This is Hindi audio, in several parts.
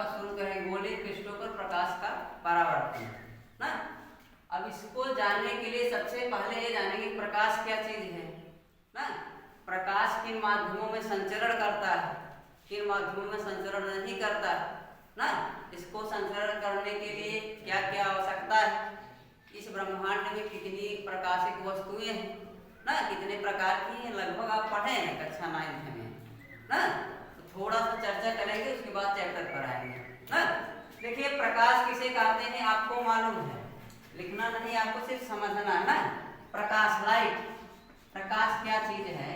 शुरू करें गोलीय पृष्ठों पर प्रकाश का परावर्तन ना। अब इसको जानने के लिए सबसे पहले ये जानेंगे प्रकाश क्या चीज है ना। प्रकाश किन माध्यमों में संचरण करता है, किन माध्यमों में संचरण नहीं करता ना। इसको संचरण करने के लिए क्या क्या आवश्यकता है, इस ब्रह्मांड में कितनी प्रकाशित वस्तुएं हैं ना, कितने प्रकार की हैं, लगभग आप पढ़े हैं कक्षा 9 में ना। थोड़ा सा चर्चा करेंगे, उसके बाद चैप्टर पर आएंगे ना। देखिए प्रकाश किसे कहते हैं आपको मालूम है, लिखना नहीं, आपको सिर्फ समझना है ना। प्रकाश, लाइट, प्रकाश क्या चीज है।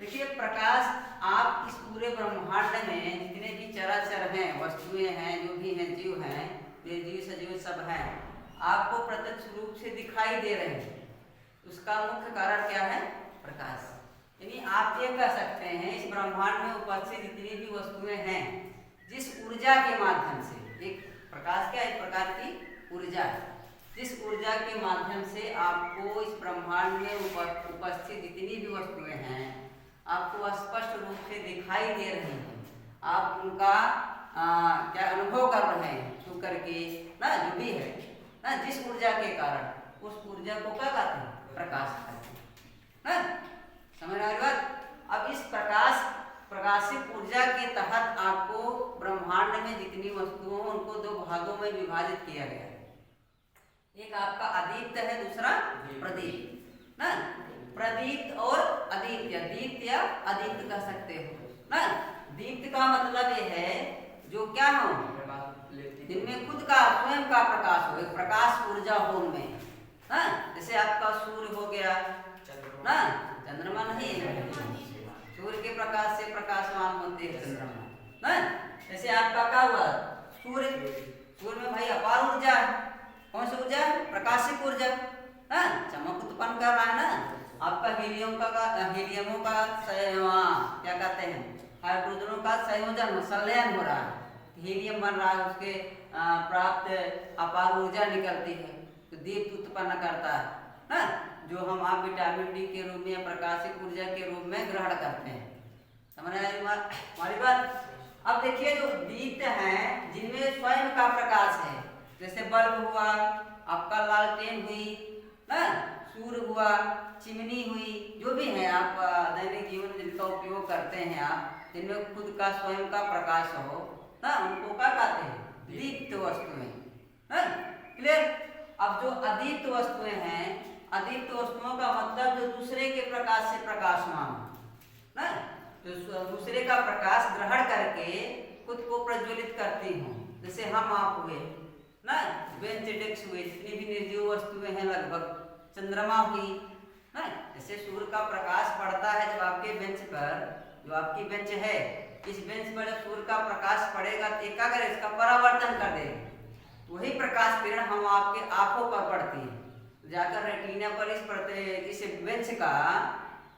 देखिए प्रकाश, आप इस पूरे ब्रह्मांड में जितने भी चराचर हैं, वस्तुएं हैं, जो भी हैं, जीव हैं, निर्जीव सजीव सब हैं, आपको प्रत्यक्ष रूप से दिखाई दे रहे हैं। उसका मुख्य कारण क्या है, प्रकाश। यानी आप ये कह सकते हैं इस ब्रह्मांड में उपस्थित जितनी भी वस्तुएं हैं, जिस ऊर्जा के माध्यम से, एक प्रकाश क्या एक प्रकार की ऊर्जा है, जिस ऊर्जा के माध्यम से आपको इस ब्रह्मांड में उपस्थित जितनी भी वस्तुएं हैं आपको स्पष्ट रूप से दिखाई दे रही हैं। आप उनका क्या अनुभव कर रहे हैं छू करके ना, जो भी है ना, जिस ऊर्जा के कारण, उस ऊर्जा को क्या कहते हैं, प्रकाश कहते हैं ना। समझ आ रही बात। अब इस प्रकाशित ऊर्जा के तहत आपको ब्रह्मांड में जितनी वस्तुओं उनको दो भागों में विभाजित किया गया है। एक आपका अदीप्त है, दूसरा प्रदीप्त ना। प्रदीप्त और अदीप्त या दीप्त या अदीप्त कह सकते हो ना। दीप्त का मतलब ये है जो क्या हो, जिनमें खुद का स्वयं का प्रकाश हो, एक प्रकाश ऊर्जा हो उनमें ना। जैसे आपका सूर्य हो गया ना, चंद्रमा नहीं है, सूर्य के प्रकाश से प्रकाशवान होते हैं चंद्रमा ना। जैसे आपका क्या हुआ, सूर्य, सूर्य में भाई अपार ऊर्जा है, कौन सी ऊर्जा, प्रकाशिक ऊर्जा ना, चमक उत्पन्न कर रहा है ना। आपका हीलियमों का क्या कहते हैं, हाइड्रोजनों का संयोजन, संलयन हो रहा है, हीलियम बन रहा है, उसके प्राप्त अपार ऊर्जा निकलती है तो दीप्त उत्पन्न करता है ना, जो हम आप विटामिन डी के रूप में, प्रकाशिक ऊर्जा के रूप में ग्रहण करते हैं। समझ आए हमारी बात। अब देखिए जो दीप्त हैं जिनमें स्वयं का प्रकाश है, जैसे बल्ब हुआ, आपका लालटेन हुई ना, सूर्य हुआ, चिमनी हुई, जो भी है आप दैनिक जीवन में जिनका उपयोग करते हैं आप, जिनमें खुद का स्वयं का प्रकाश हो ना, उनको क्या कहते हैं, दीप्त वस्तुएं ना। क्लियर। अब जो अदीप्त वस्तुएं हैं, अदीप्त वस्तुओं का मतलब जो दूसरे के प्रकाश से प्रकाशमान ना, तो दूसरे का प्रकाश ग्रहण करके खुद को प्रज्वलित करती हूँ। जैसे हम आप हुए ना, बेंच डेस्क हुए, जितनी भी निर्जीव वस्तुएं हैं लगभग, चंद्रमा हुई ना। जैसे सूर्य का प्रकाश पड़ता है जब आपके बेंच पर, जो आपकी बेंच है, इस बेंच पर जब सूर्य का प्रकाश पड़ेगा तो क्या करे, इसका परावर्तन कर देगा, वही प्रकाश किरण हम आपके आंखों पर पड़ती है, जाकर रेटिना पर इस बेंच का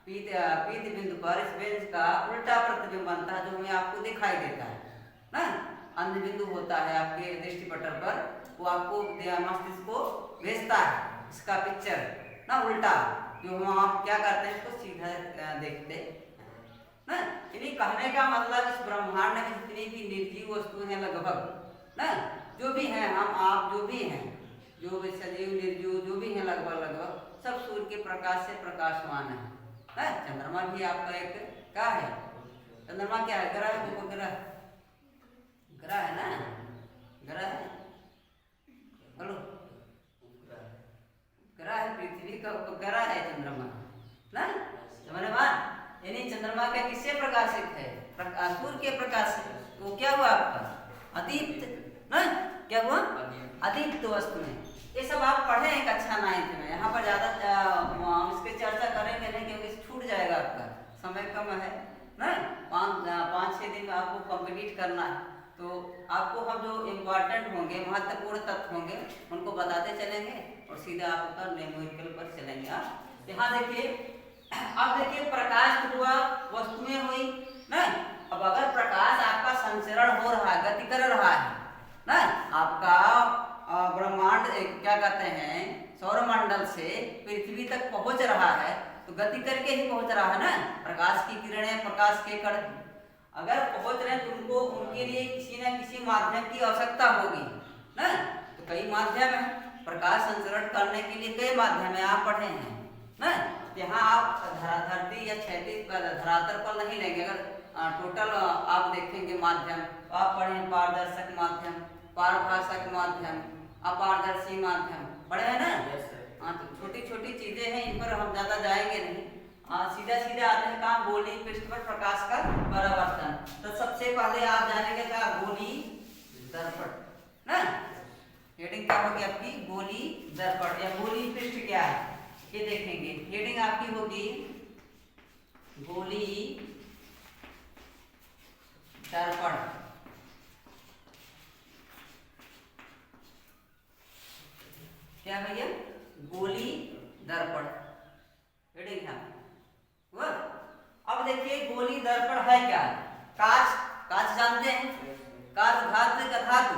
पीत बिंदु पर इस बेंच का उल्टा प्रतिबिंब बनता है, जो हमें आपको दिखाई देता है ना। अंध बिंदु होता है आपके दृष्टिपटल पर, वो आपको मस्तिष्क को भेजता है इसका पिक्चर ना उल्टा, जो हम आप क्या करते हैं इसको सीधा देखते ना। यानी कहने का मतलब इस ब्रह्मांड में जितनी भी निर्जीव वस्तुएं हैं लगभग ना, जो भी हैं, हम आप जो भी हैं, जो भी सजीव निर्जीव जो भी हैं लगभग सब सूर्य के प्रकाश से प्रकाशमान है। चंद्रमा भी आपका एक क्या है, चंद्रमा क्या है, ग्रह है, उपग्रह, ग्रह है ना, ग्रह है, बोलो, ग्रह है, पृथ्वी का उपग्रह है चंद्रमा ना। समझे बात। यानी चंद्रमा का किससे प्रकाशित है, सूर्य के प्रकाश से, तो क्या हुआ आपका अदीप्त ना, क्या हुआ अदीप्त वस्तुएं। ये सब आप पढ़े हैं कक्षा 9 में, यहाँ पर ज्यादा हम इसकी चर्चा करेंगे नहीं क्योंकि छूट जाएगा, आपका समय कम है ना, 5-6 दिन में आपको कंप्लीट करना है, तो आपको हम जो इम्पोर्टेंट होंगे, महत्वपूर्ण तत्व होंगे, उनको बताते चलेंगे और सीधा आपका न्यूमेरिकल पर चलेंगे। आप यहाँ देखिए, अब देखिए प्रकाश हुआ, वस्तुएं हुई ना। अब अगर प्रकाश आपका संचरण हो रहा है, गति कर रहा है ना, आपका ब्रह्मांड क्या कहते हैं, सौरमंडल से पृथ्वी तक पहुंच रहा है, तो गति करके ही पहुंच रहा है ना, प्रकाश की किरणें, प्रकाश के कण। अगर पहुंच रहे हैं तो उनको उनके लिए किसी न किसी माध्यम की आवश्यकता होगी ना। तो कई माध्यम है, प्रकाश संचरण करने के लिए कई माध्यम है, आप पढ़े हैं ना। यहाँ आप धरती या क्षैतिज धरातल पर नहीं लेंगे। अगर टोटल आप देखेंगे माध्यम तो आप पढ़े पारदर्शक माध्यम, पारभाषक माध्यम, अपारदर्शी माध्यम, पढ़े हैं ना। हाँ, तो छोटी छोटी चीजें हैं, इन पर हम ज्यादा जाएंगे नहीं। सीधा सीधा आते हैं कहाँ, गोलीय पृष्ठ पर प्रकाश का परावर्तन। तो सबसे पहले आप जानेंगे क्या, गोलीय दर्पण ना। हेडिंग क्या होगी आपकी, गोलीय दर्पण या गोलीय पृष्ठ क्या है ये देखेंगे। हेडिंग आपकी होगी गोलीय दर्पण। क्या भैया, गोलीय दर्पण हेडिंग है। अब देखिए गोलीय दर्पण है क्या, कांच, कांच जानते हैं, कांच धातु का धातु,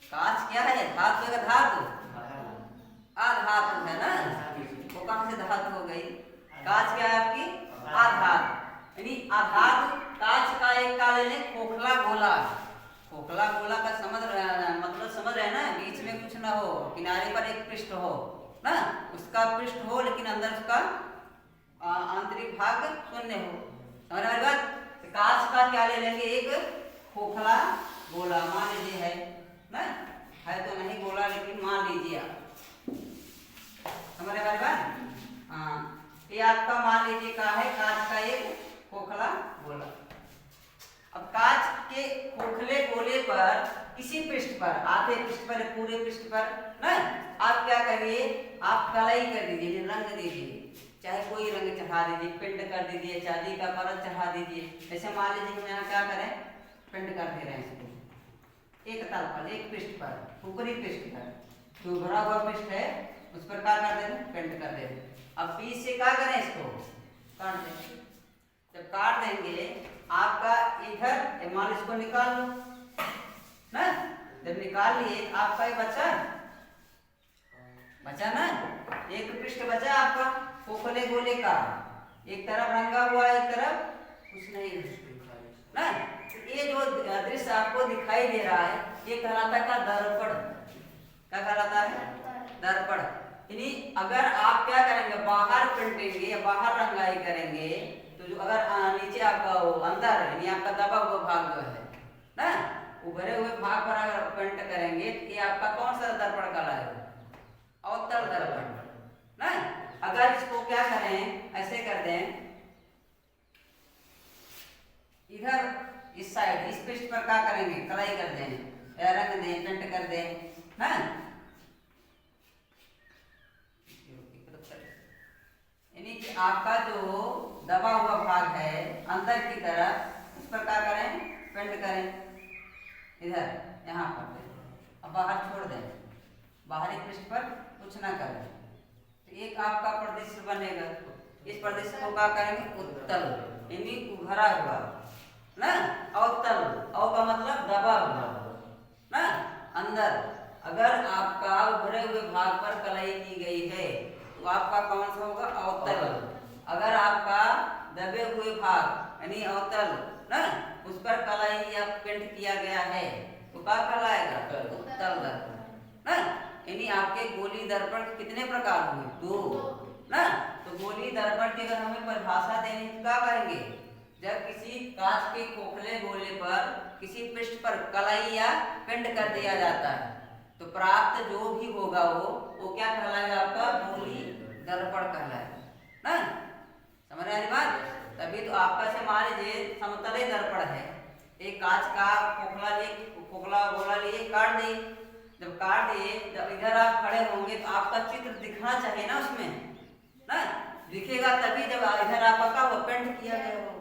कांच क्या है, धातु का धातु, अधातु है ना। वो कहां से धातु हो गई, कांच क्या है आपकी, अधातु, यानी अधातु कांच का एक का ले लें खोखला गोला। खोखला गोला का मतलब समझ रहे हैं ना, बीच में कुछ ना हो, किनारे पर एक पृष्ठ हो ना, उसका पृष्ठ हो लेकिन अंदर उसका आंतरिक भाग शून्य हो। समझ रहे बात। कांच का क्या ले लेंगे, एक खोखला गोला मान लीजिए है ना, है तो नहीं गोला लेकिन मान लीजिए आप, समझ रहे बात। हाँ, ये आपका मान लीजिए का है कांच का एक खोखला गोला। अब कांच के खोखले गोले पर किसी पृष्ठ पर, आधे पृष्ठ पर, पूरे पृष्ठ पर ना, आप क्या करिए, आप कलई कर दीजिए, रंग दीजिए, चाहे कोई रंग चढ़ा दीजिए, पेंट कर दीजिए, चांदी का परत चढ़ा दीजिए। ऐसे मान लीजिए हम यहाँ क्या करें, पेंट कर दे रहे हैं इसको एक तल पर, एक पृष्ठ पर, ऊपरी पृष्ठ पर, जो भरा हुआ पृष्ठ है उस पर क्या कर दे रहे हैं, पेंट कर दे रहे हैं। अब बीच से क्या करें, इसको काट दें। जब काट देंगे आपका इधर मान इसको निकाल लो ना, जब निकाल लिए आपका ये बचा ना, एक पृष्ठ बचा आपका खोखले गोले का, एक तरफ रंगा हुआ एक तरफ कुछ नहीं ना। ये जो दृश्य आपको दिखाई दे रहा है ये कहलाता है दर्पण। क्या कहलाता है, दर्पण। यानी अगर आप क्या करेंगे, बाहर पेंटेंगे या बाहर रंगाई करेंगे तो जो अगर नीचे आपका वो अंदर यानी आपका दबा हुआ भाग जो है ना, उभरे हुए भाग पर अगर पेंट करेंगे तो ये आपका कौन सा दर्पण कहलाएगा, अवतल दर्पण ना। अगर इसको क्या करें, ऐसे कर दें, इधर इस साइड इस पृष्ठ पर क्या करेंगे, कलाई कर दें या रंग दें, पेंट कर दें ना। यानी कि आपका जो दबा हुआ भाग है अंदर की तरफ उस पर क्या करें, पेंट करें, इधर यहाँ पर अब बाहर छोड़ दें, बाहरी पृष्ठ पर कुछ ना करें तो एक आपका प्रदेश बनेगा। इस प्रदेश को क्या करेंगे, उत्तल, यानी उभरा हुआ ना, अवतल, अव का मतलब दबा हुआ ना अंदर। अगर आपका उभरे हुए भाग पर कलाई की गई है तो आपका कौन सा होगा, अवतल। अगर आपका दबे हुए भाग यानी अवतल ना उस पर कलाई या पेंट किया गया है तो क्या कहलाएगा, उत्तल दर्पण ना। यानी आपके गोलीय दर्पण के कितने प्रकार हुए, दो ना। तो गोलीय दर्पण की अगर हमें परिभाषा देनी तो क्या करेंगे, जब किसी कांच के खोखले गोले पर किसी पृष्ठ पर कलाई या पेंट कर दिया जाता है तो प्राप्त जो भी होगा वो क्या कहलाएगा, आपका गोलीय दर्पण कहलाएगा ना। समझ रहे हैं बात। तभी तो आपका से मान लीजिए समतले दर्पण है, एक कांच का खोखला गोला लिए काट दिए, जब काट दिए जब इधर आप खड़े होंगे तो आपका चित्र दिखना चाहिए ना उसमें ना, दिखेगा तभी जब इधर आपका क्या वो पेंट किया गया हो।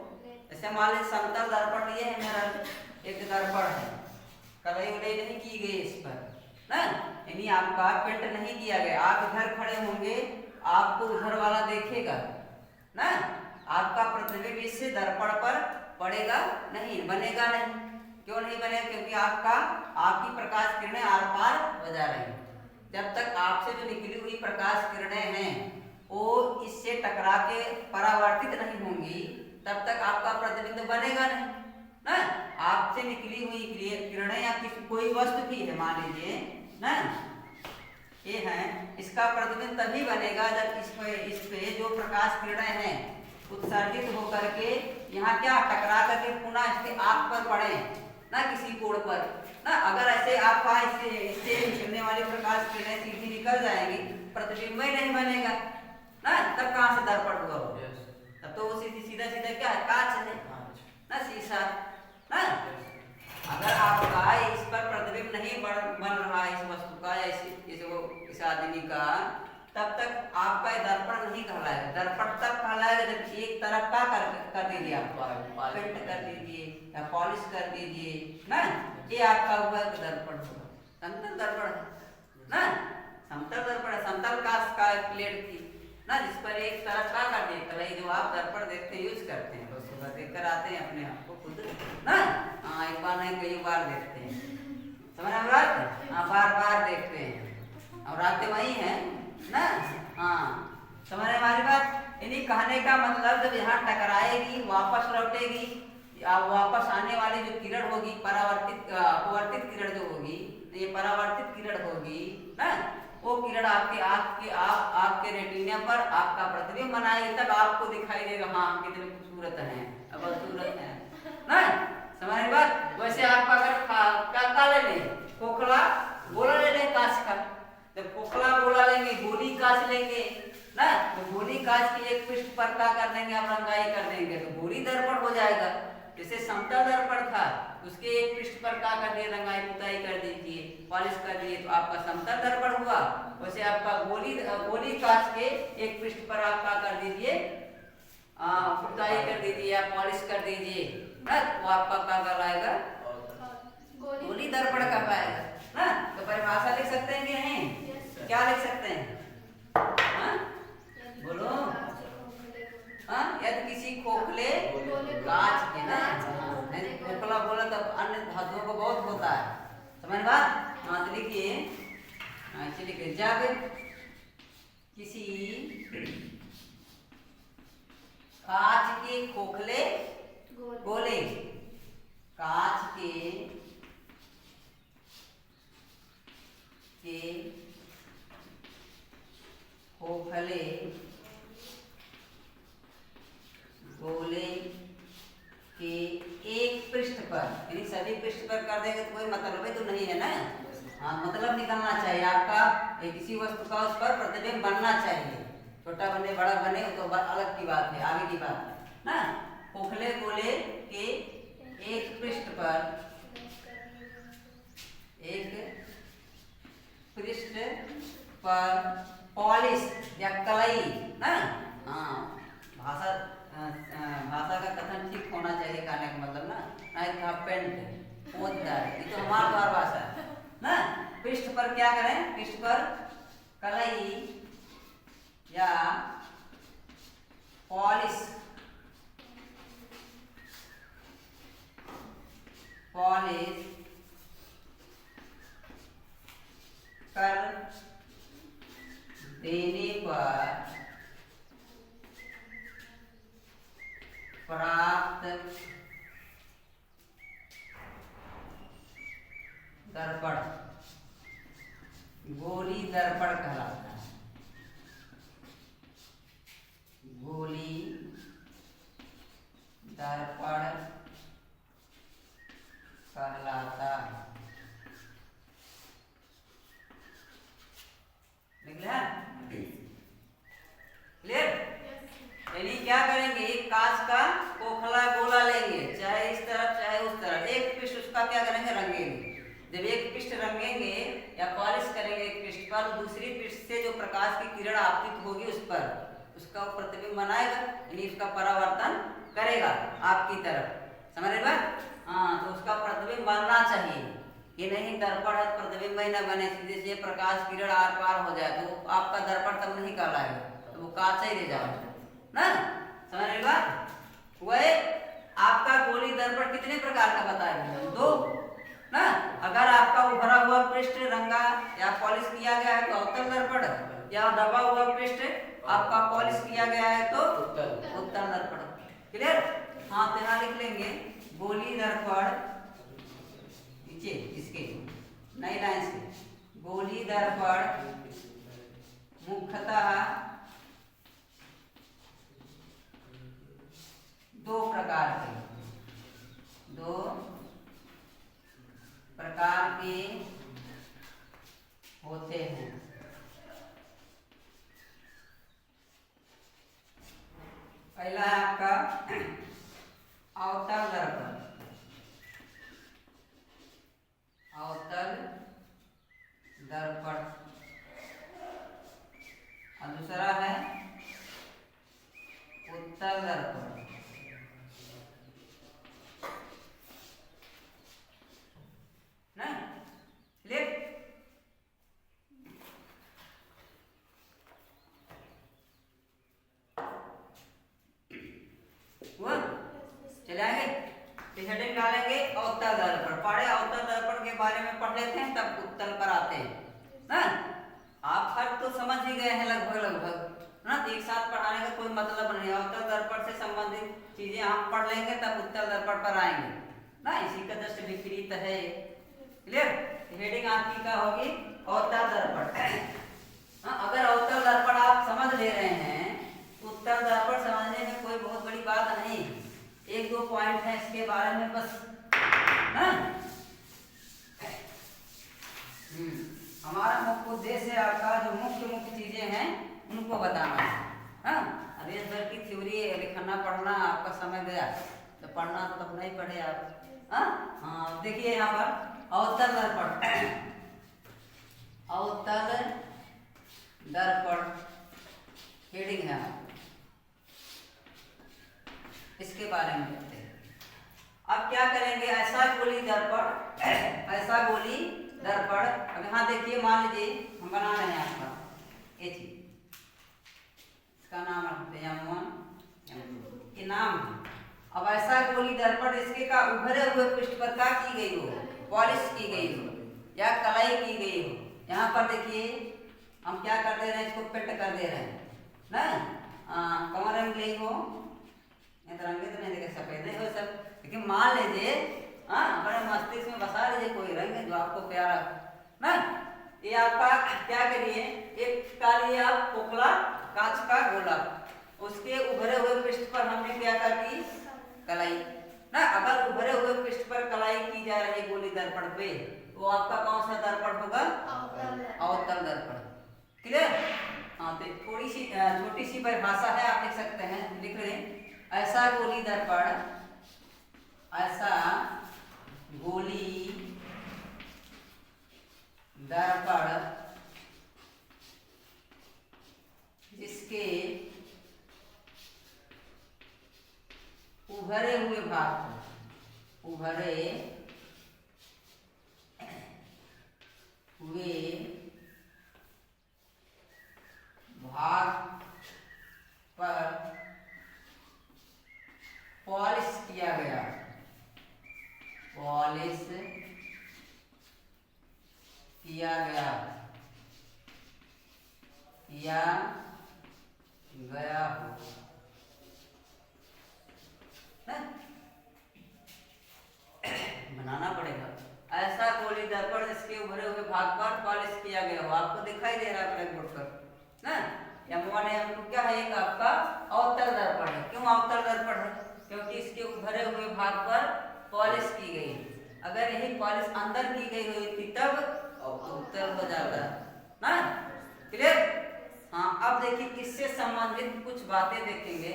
ऐसे मान लीजिए समतल दर्पण लिए है मेरा एक दर्पण है, कलई उलई नहीं की गई इस पर ना, यानी आपका पेंट नहीं किया गया। आप इधर खड़े होंगे आपको उधर वाला देखेगा ना, आपका प्रतिबिंब इससे दर्पण पर पड़ेगा नहीं, बनेगा नहीं। क्यों नहीं बनेगा, क्योंकि आपकी प्रकाश किरणें आर पार बजा रही। जब तक आपसे जो निकली हुई प्रकाश किरणें हैं वो इससे टकरा के परावर्तित नहीं होंगी तब तक आपका प्रतिबिंब बनेगा नहीं ना। आपसे निकली हुई किरणें या किसी कोई वस्तु भी है, मान लीजिए ना, ये है, इसका प्रतिबिंब तभी बनेगा जब इस पे जो प्रकाश किरणें हैं उत्सर्जित होकर के यहाँ क्या टकरा करके पुनः इसके आँख पर पड़े ना, किसी कोण पर ना। अगर ऐसे आपका इससे निकलने वाली प्रकाश किरणें सीधी निकल जाएंगी, प्रतिबिंब ही नहीं बनेगा ना, तब कहाँ से दर्पण हुआ? तब तो वो सीधा सीधा क्या है, कांच है ना, शीशा ना। अगर आपका इस पर प्रतिबिंब नहीं बन रहा है इस वस्तु का या इस आदमी का, तब तक आपका दर्पण नहीं कहलाएगा। दर्पण तब कहलाएगा जब एक तरफ का कर दीजिए, आप पेंट कर दीजिए या पॉलिश कर दीजिए ना, ये आपका हुआ दर्पण होगा। समतल दर्पण है ना, समतल दर्पण है, समतल कांच का प्लेट थी ना, जिस पर एक तरफ का कर दिए कलई, जो आप दर्पण देखते हैं, यूज करते हैं, तो सुबह देख कर आते हैं अपने आप को खुद ना। हाँ, एक बार नहीं कई बार देखते हैं, समझ में बात? हाँ, बार बार देखते हैं और आते वही हैं ना। हाँ, समझ में हमारी बात? इन्हीं कहने का मतलब जब यहाँ टकराएगी, वापस लौटेगी, या वापस आने वाली जो किरण होगी, अपवर्तित किरण जो होगी, ये परावर्तित किरण होगी ना, वो किरण आपके आँख के रेटिना पर आपका प्रतिबिंब बनाएगी, तब आपको दिखाई देगा हाँ कितने खूबसूरत हैं, अब खूबसूरत है ना। समझ में बात? वैसे आपका अगर क्या ले लें, खोखला गोला ले लें कांच का, जब खोखला गोला लेंगे, गोली कांच लेंगे ना, तो गोली कांच की एक पृष्ठ पर क्या कर देंगे, आप रंगाई कर देंगे तो गोली दर्पण हो जाएगा। जैसे समतल दर्पण था, उसके एक पृष्ठ पर क्या कर दिए, रंगाई पुताई कर दीजिए, पॉलिश कर दिए, तो आपका समतल दर्पण हुआ। वैसे आपका गोली कांच के एक पृष्ठ पर आप क्या कर दीजिए, पुताई कर दीजिए या पॉलिश कर दीजिए ना, तो आपका क्या कहलाएगा, गोली दर्पण का पाएगा ना। तो परिभाषा लिख सकते हैं कि नहीं? क्या लिख सकते हैं? हाँ बोलो। हाँ, यदि किसी खोखले कांच के ना, खोखला बोला तब अन्य धातुओं को बहुत होता है, समझ बात? हाँ, तो लिखिए, लिखिए, जब किसी कांच के खोखले गोले, कांच के खोखले गोले के एक पृष्ठ पर, यानी सभी पृष्ठ पर कर देंगे तो कोई मतलब है तो नहीं है ना। हाँ, मतलब निकलना चाहिए आपका, किसी वस्तु का उस पर प्रतिबिंब बनना चाहिए, छोटा बने बड़ा बने वो तो अलग की बात है, आगे की बात है ना। खोखले गोले के एक पृष्ठ पर पॉलिश या कलई ना। हाँ, भाषा का कथन ठीक होना चाहिए, कहने का मतलब ना, नहीं था पेंट पोतदार, ये तो हमारा द्वार भाषा है ना। पृष्ठ पर क्या करें, पृष्ठ पर कलई या पॉलिश कर देने पर प्राप्त दर्पण गोली दर्पण कहलाता है। गोली दर्पण कहलाता है। निकला क्लियर? यानी क्या करेंगे, एक कांच का खोखला गोला लेंगे, चाहे इस तरफ चाहे उस तरफ, एक पृष्ठ उसका क्या करेंगे, रंगेंगे। जब एक पृष्ठ रंगेंगे या पॉलिश करेंगे एक पृष्ठ पर, दूसरी पृष्ठ से जो प्रकाश की किरण आपतित होगी उस पर, उसका प्रतिबिंब बनाएगा, यानी उसका परावर्तन करेगा आपकी तरफ। समझ रहे बात? हाँ, तो उसका प्रतिबिंब बनना चाहिए, ये नहीं दर्पण है प्रतिबिंब ही न बने, सीधे से प्रकाश किरण आर पार हो जाए तो आपका दर्पण तब नहीं कहलाएगा, तो वो कांच ही रह जाएगा ना। समझ रहे बात? वह आपका गोली दर्पण कितने प्रकार का बताया, दो ना। अगर आपका उभरा हुआ पृष्ठ रंगा या पॉलिश किया गया है तो अवतल दर्पण, या दबा हुआ पृष्ठ आपका पॉलिश किया गया है तो उत्तल दर्पण। क्लियर? हाँ तो यहाँ लिख लेंगे गोली दर्पण, नीचे इसके नई लाइन से, गोली दर्पण मुख्यतः दो प्रकार के होते हैं। पहला है आपका अवतल दर्पण, और दूसरा है उत्तल दर्पण। चलाएंगे तो हेडिंग डालेंगे अवतल दर्पण, पढ़े अवतल दर्पण के बारे में पढ़ लेते हैं तब उत्तल पर आते हैं ना। आप फर्क तो समझ ही गए हैं लगभग ना, एक साथ पढ़ाने का कोई मतलब नहीं। अवतल दर्पण से संबंधित चीजें हम पढ़ लेंगे तब उत्तल दर्पण पर आएंगे ना, इसी का जस्ट विपरीत है। क्लियर? हेडिंग आपकी क्या होगी? अवतल दर्पण। अगर अवतल दर्पण आप समझ ले रहे हैं, उत्तल दर्पण समझने में कोई बहुत बड़ी बात नहीं, एक दो पॉइंट है इसके बारे में बस ना। हमारा मुख्य उद्देश्य है आपका जो मुख्य चीजें हैं उनको बताना है। अभी इस भर की थ्योरी लिखना पढ़ना आपका समय गया, तो पढ़ना तो तब नहीं पढ़े आप। हाँ देखिए यहाँ पर अवतल दर्पण हेडिंग है, इसके बारे में कहते हैं। अब क्या करेंगे, ऐसा गोली दर्पण। अब यहाँ देखिए, मान लीजिए हम बना रहे हैं आपका ये चीज, इसका नाम रखते हैं M1 ये नाम है। अब ऐसा गोली दर्पण, इसके का उभरे हुए पृष्ठ पर क्या की गई हो, पॉलिश की गई हो या कलाई की गई हो। यहाँ पर देखिए हम क्या कर दे रहे हैं, इसको पेट कर दे रहे हैं ना। कमर रंग ली हो, रंगे तो नहीं देखे, सफेद नहीं हो सब, लेकिन मान लीजिए बड़े मस्तिष्क में बसा लीजिए कोई रंग जो आपको प्यारा ना। ये आपका क्या करिए, एक का लिए आप पोकला कांच का गोला, उसके उभरे हुए पृष्ठ पर हमने क्या कर दी, कलाई ना। अगर उभरे हुए पृष्ठ पर कलाई की जा रही गोली दर्पण पे, वो आपका कौन सा दर्पण होगा, अवतल दर्पण। क्लियर? हाँ तो थोड़ी सी छोटी सी परिभाषा है, आप लिख सकते हैं, लिख रहे हैं ऐसा गोली दर्पण जिसके उभरे हुए भाग पर पॉलिश किया गया हो बनाना पड़ेगा। ऐसा गोली दर्पण जिसके उभरे हुए भाग पर पॉलिश किया गया हो, आपको दिखाई दे रहा है ब्लैक बोर्ड पर ना। M1 M2 क्या है, एक आपका अवतल दर्पण है। क्यों अवतल दर्पण है? क्योंकि इसके उभरे हुए भाग पर पॉलिश की गई। अगर यही पॉलिश अंदर की गई हुई थी तब उत्तल हो जाता ना। क्लियर? हाँ अब देखिए इससे संबंधित कुछ बातें देखेंगे।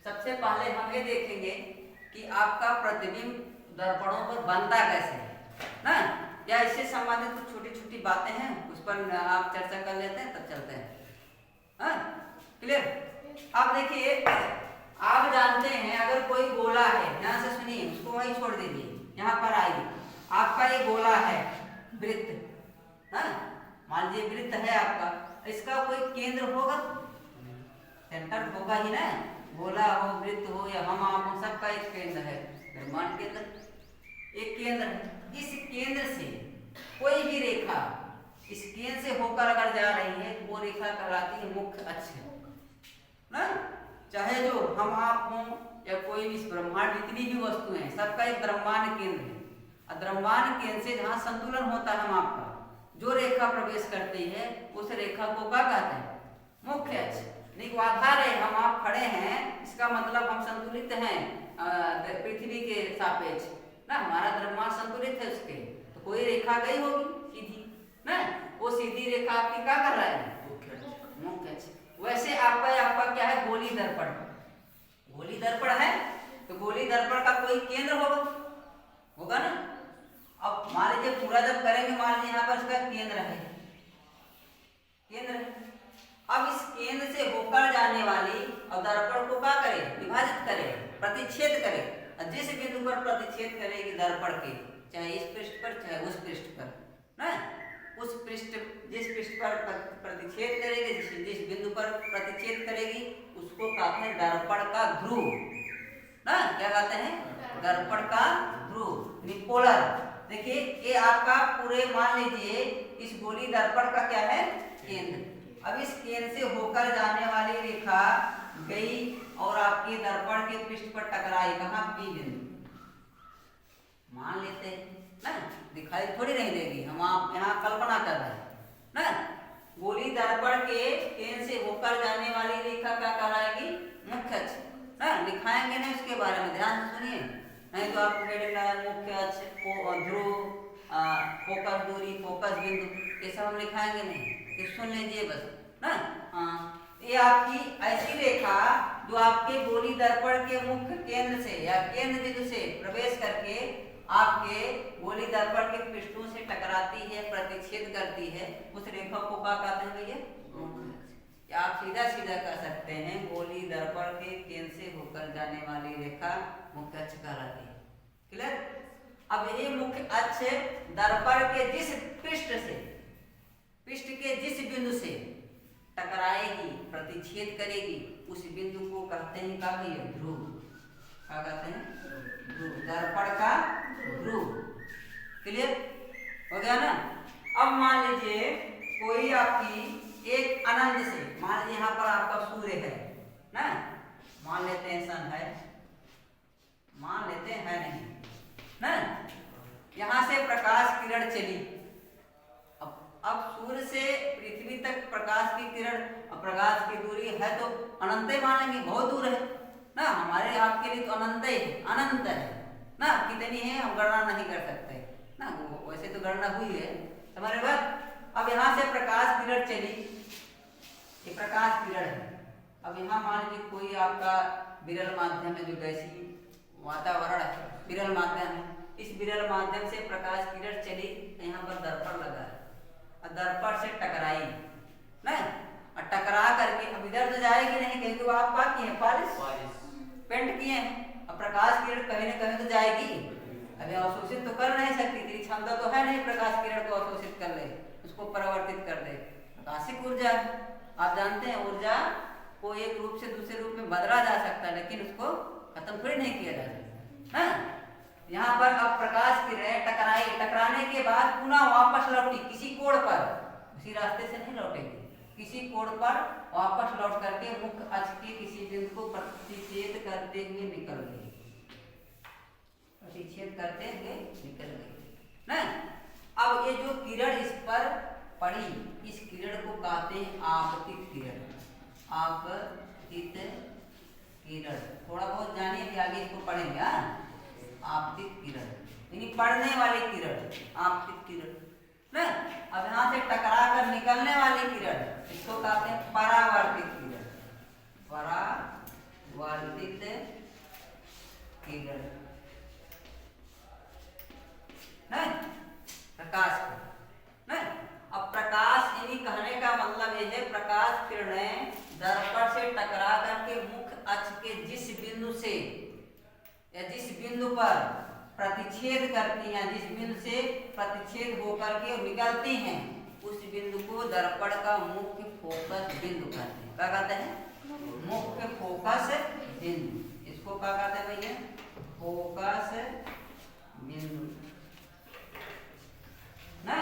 सबसे पहले हम ये देखेंगे कि आपका प्रतिबिंब दर्पणों पर बनता कैसे है ना, या इससे संबंधित कुछ छोटी छोटी बातें हैं, उस पर आप चर्चा कर लेते हैं, तब चलते हैं। क्लियर? अब देखिए आप जानते हैं अगर कोई गोला है, यहाँ से सुनिए, उसको वहीं छोड़ दीजिए, यहाँ पर आइए। आपका ये गोला है वृत्त, मान लीजिए वृत्त है आपका, इसका कोई केंद्र होगा, सेंटर होगा ही ना। गोला हो, वृत्त हो या हम आप हो, सबका एक केंद्र है, ब्रह्मांड केंद्र एक केंद्र है। इस केंद्र से कोई भी रेखा इस केंद्र से होकर अगर जा रही है, वो रेखा कहलाती है मुख्य अक्ष ना। चाहे जो हम आप हों या कोई भी इस ब्रह्मांड जितनी भी वस्तुएं हैं, सबका एक द्रव्यमान केंद्र है। और द्रव्यमान केंद्र से जहाँ संतुलन होता है हम आपका, जो रेखा प्रवेश करती है उस रेखा को क्या कहते हैं? मुख्य अक्ष। नहीं वो आधार है, हम आप खड़े हैं इसका मतलब हम संतुलित हैं पृथ्वी के सापेक्ष ना, हमारा द्रव्यमान संतुलित है उसके, तो कोई रेखा गई होगी सीधी ना, वो सीधी रेखा आपकी क्या कर रहा है? मुख्य अक्ष। वैसे आपका क्या है? गोली दर्पण। गोली दर्पण है तो गोली दर्पण का कोई केंद्र होगा ना। अब मान लीजिए पूरा जब करेंगे, मान लीजिए यहाँ पर इसका केंद्र है, अब इस केंद्र से होकर जाने वाली और दर्पण को क्या करे? विभाजित करे, प्रतिच्छेद करे। और जिस बिंदु पर प्रतिच्छेद करेगी दर्पण के, चाहे इस पृष्ठ पर चाहे उस पृष्ठ पर ना, उस पृष्ठ जिस पृष्ठ पर प्रतिच्छेद करेगी, जिस बिंदु पर प्रतिच्छेद करेगी उसको कहते हैं दर्पण का ध्रुव ना। क्या कहते हैं? दर्पण का ध्रुव, निपोलर। देखिए ये आपका पूरे मान लीजिए इस गोली दर्पण का क्या है? केंद्र। अब इस केंद्र से होकर जाने वाली रेखा गई और आपके दर्पण के पृष्ठ पर टकराई, कहाँ? P बिंदु मान लेते हैं ना, दिखाई थोड़ी नहीं देगी, हम आप यहाँ कल्पना कर रहे हैं ना। गोली दर्पण के केंद्र से होकर जाने वाली रेखा क्या कहलाएगी? मुख्य अक्ष ना। दिखाएंगे नहीं उसके बारे में, ध्यान से सुनिए, नहीं तो आपको मुख्य अक्ष, ध्रुव, फोकस दूरी, फोकस बिंदु, ये सब हम लिखाएंगे नहीं, ये सुन लीजिए बस ना। ये आपकी ऐसी रेखा जो आपके गोली दर्पण के मुख्य केंद्र से या केंद्र बिंदु से प्रवेश करके आपके गोली दर्पण के पृष्ठों से टकराती है, प्रतिच्छेद करती है, उस रेखा को क्या कहते हैं भैया? या आप सीधा सीधा कह सकते हैं गोली दर्पण के केंद्र से होकर जाने वाली रेखा मुख्य अक्ष कहलाती है। क्लियर? अब ये मुख्य अक्ष दर्पण के जिस पृष्ठ के जिस बिंदु से टकराएगी, प्रतिच्छेद करेगी, उस बिंदु को कहते हैं क्या भैया? ध्रुव। क्या कहते हैं? ध्रुव, दर्पण का ध्रुव। क्लियर हो गया ना। अब मान लीजिए कोई आपकी एक अनंत से, मान लीजिए यहाँ पर आपका सूर्य है ना, मान लेते हैं सन है, मान लेते हैं नहीं ना, यहाँ से प्रकाश किरण चली। अब सूर्य से पृथ्वी तक प्रकाश की किरण, प्रकाश की दूरी है तो अनंत ही मानेंगे, बहुत दूर है ना, हमारे आपके लिए तो अनंत ही है, अनंत है ना। कितनी है हम गणना नहीं कर सकते ना, वैसे तो गणना हुई है हमारे बात। अब यहाँ से प्रकाश किरण चली, ये प्रकाश किरण है। अब यहाँ मान लीजिए कोई आपका विरल माध्यम है, जो गैसीय वातावरण है, विरल माध्यम है, इस विरल माध्यम से प्रकाश किरण चली, यहाँ पर दर्पण लगा है, दर्पण से टकराई ना, और टकरा करके अब इधर तो जाएगी नहीं, क्योंकि वो आप क्या किए हैं? पॉलिश पेंट किए हैं। अब प्रकाश किरण कहीं न कहीं तो जाएगी, अभी अवशोषित तो कर नहीं सकती, तेरी क्षमता तो है नहीं प्रकाश किरण को अवशोषित कर ले, उसको परावर्तित कर दे। प्रकाशिक ऊर्जा, आप जानते हैं ऊर्जा को एक रूप से दूसरे रूप में बदला जा सकता है, लेकिन उसको खत्म थोड़ी नहीं किया जा सकता है। यहाँ पर अब प्रकाश किरण टकराई, टकराने के बाद पुनः वापस लौटी किसी कोण पर, उसी रास्ते से नहीं लौटेगी, किसी कोण पर वापस लौट करके मुख्य अक्ष के किसी बिंदु को प्रतिच्छेद करते हुए निकल गई, प्रतिच्छेद करते हुए निकल गई ना। अब ये जो किरण इस पर पड़ी, इस किरण को कहते हैं आपतित किरण। आपतित किरण थोड़ा बहुत जानिए, कि आगे इसको पढ़ेंगे। आपतित किरण यानी पड़ने वाली किरण, आपतित किरण ना। अब यहाँ से टकरा कर निकलने वाली किरण, इसको कहते हैं परावर्तित किरण, परावर्तित किरण ना, प्रकाश ना। अब प्रकाश यानी कहने का मतलब ये है, प्रकाश किरणें दर्पण से टकरा करके मुख्य अक्ष के जिस बिंदु से या जिस बिंदु पर प्रतिच्छेद करती हैं, जिस बिंदु से प्रतिच्छेद होकर के निकलती हैं, उस बिंदु को दर्पण का मुख्य फोकस बिंदु कहते हैं। क्या कहते हैं? मुख्य फोकस बिंदु। इसको क्या कहते हैं भैया? फोकस बिंदु ना,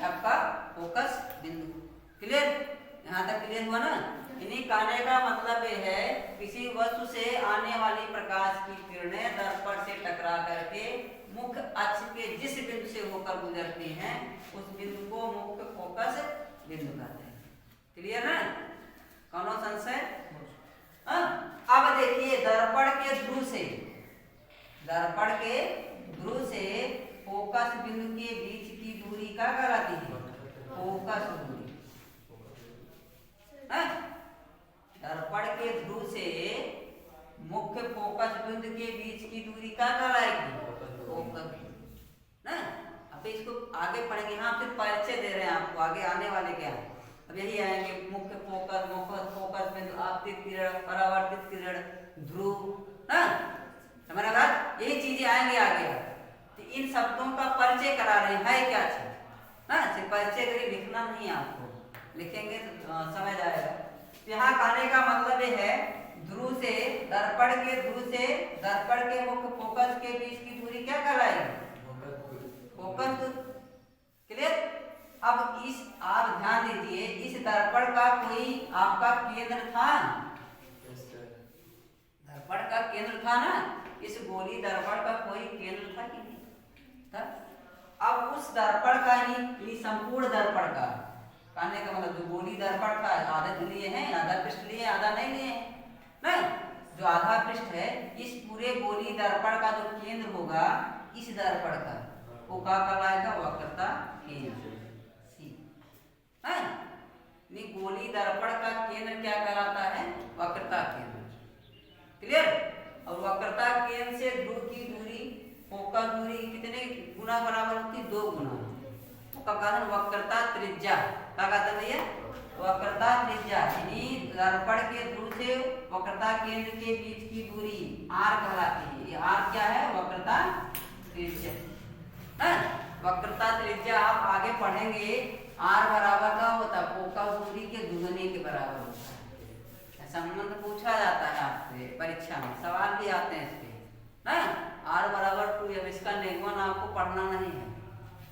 आपका फोकस बिंदु। क्लियर? यहाँ तक क्लियर हुआ ना। यानी कहने का मतलब ये है किसी वस्तु से आने वाली प्रकाश की किरणें दर्पण से टकरा करके मुख्य अक्ष के जिस बिंदु से होकर गुजरती हैं उस बिंदु को मुख्य फोकस बिंदु कहते हैं। क्लियर ना? कौनो संशय? अब देखिए दर्पण के ध्रुव से फोकस बिंदु के बीच की दूरी क्या कहलाती है? फोकस दूरी। दर्पण के ध्रुव से मुख्य फोकस बिंदु के बीच की दूरी क्या कहलाएगी? फोकस ना। अब इसको आगे पढ़ेंगे। यहाँ फिर परिचय दे रहे हैं आपको, आगे आने वाले क्या है। अब यही आएंगे मुख्य फोकस बिंदु, आपतित किरण, परावर्तित किरण, ध्रुव ना, हमारा बात यही चीजें आएंगे आगे। तो इन शब्दों का परिचय करा रहे हैं, है क्या चीज ना। सिर्फ परिचय करिए, लिखना नहीं है आपको, लिखेंगे तो समझ आएगा। यहाँ कहने का मतलब ये है ध्रुव से दर्पण के मुख्य फोकस के बीच की दूरी क्या कहलाएगी? फोकस दूरी। क्लियर? अब इस आप ध्यान दीजिए, इस दर्पण का कोई आपका केंद्र था? दर्पण का केंद्र था ना? इस गोली दर्पण का कोई केंद्र था कि नहीं था? अब उस दर्पण का ही संपूर्ण दर्पण का कहने का मतलब जो गोली दर्पण का आधा लिए हैं, आधा पृष्ठ लिए, आधा नहीं लिए ना। जो आधा पृष्ठ है इस पूरे गोली दर्पण का जो केंद्र होगा इस दर्पण का वो क्या कहलाएगा? वक्रता केंद्र। गोली दर्पण का केंद्र क्या कहलाता है? वक्रता केंद्र। क्लियर? और वक्रता केंद्र से ध्रुव की दूरी, फोकस दूरी कितने गुना बराबर होती? 2 गुना। उसका कारण वक्रता त्रिज्या। क्या कहते हैं भैया? वक्रता त्रिज्या। यानी दर्पण के ध्रुव से वक्रता केंद्र के बीच की दूरी r कहलाती है। ये r क्या है? वक्रता त्रिज्या। वक्रता त्रिज्या आप आगे पढ़ेंगे, r बराबर का होता है फोकस दूरी के दुगने के बराबर होता है। संबंध पूछा जाता है आपसे परीक्षा में, सवाल भी आते हैं इसके ना। r बराबर 2, अब इसका निगमन आपको पढ़ना नहीं है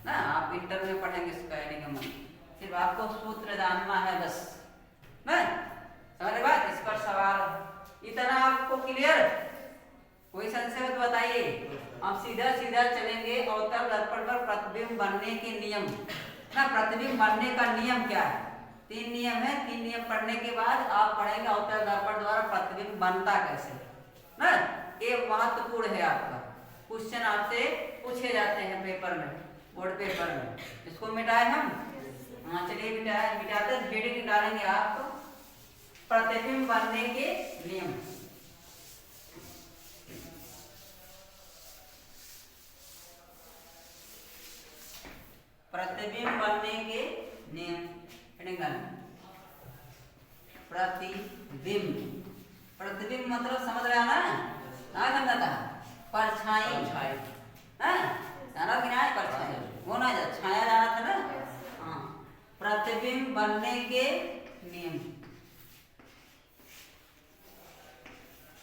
ना, आप इंटर में पढ़ेंगे इसका निगमन। सिर्फ आपको सूत्र जानना है बस ना, समझ बात? इस पर सवाल इतना आपको क्लियर? कोई संशय तो बताइए। हम सीधा चलेंगे अवतल दर्पण पर प्रतिबिंब बनने के नियम ना। प्रतिबिंब बनने का नियम क्या है? 3 नियम है। 3 नियम पढ़ने के बाद आप पढ़ेंगे अवतल दर्पण द्वारा प्रतिबिंब बनता कैसे ना। ये महत्वपूर्ण है आपका। क्वेश्चन आपसे पूछे जाते हैं पेपर में, बोर्ड पेपर में। इसको मिटाए हम? हाँ चलिए मिटाते हेडिंग डालेंगे आप, प्रतिबिंब बनने के नियम। प्रतिबिंब बनने के नियम हेडिंग डालेंगे। प्रतिबिंब मतलब समझ रहे हैं ना? समझा था? परछाई जाना कि नहीं? परछाई वो ना जा छाया जाना था ना। हाँ, प्रतिबिंब बनने के नियम।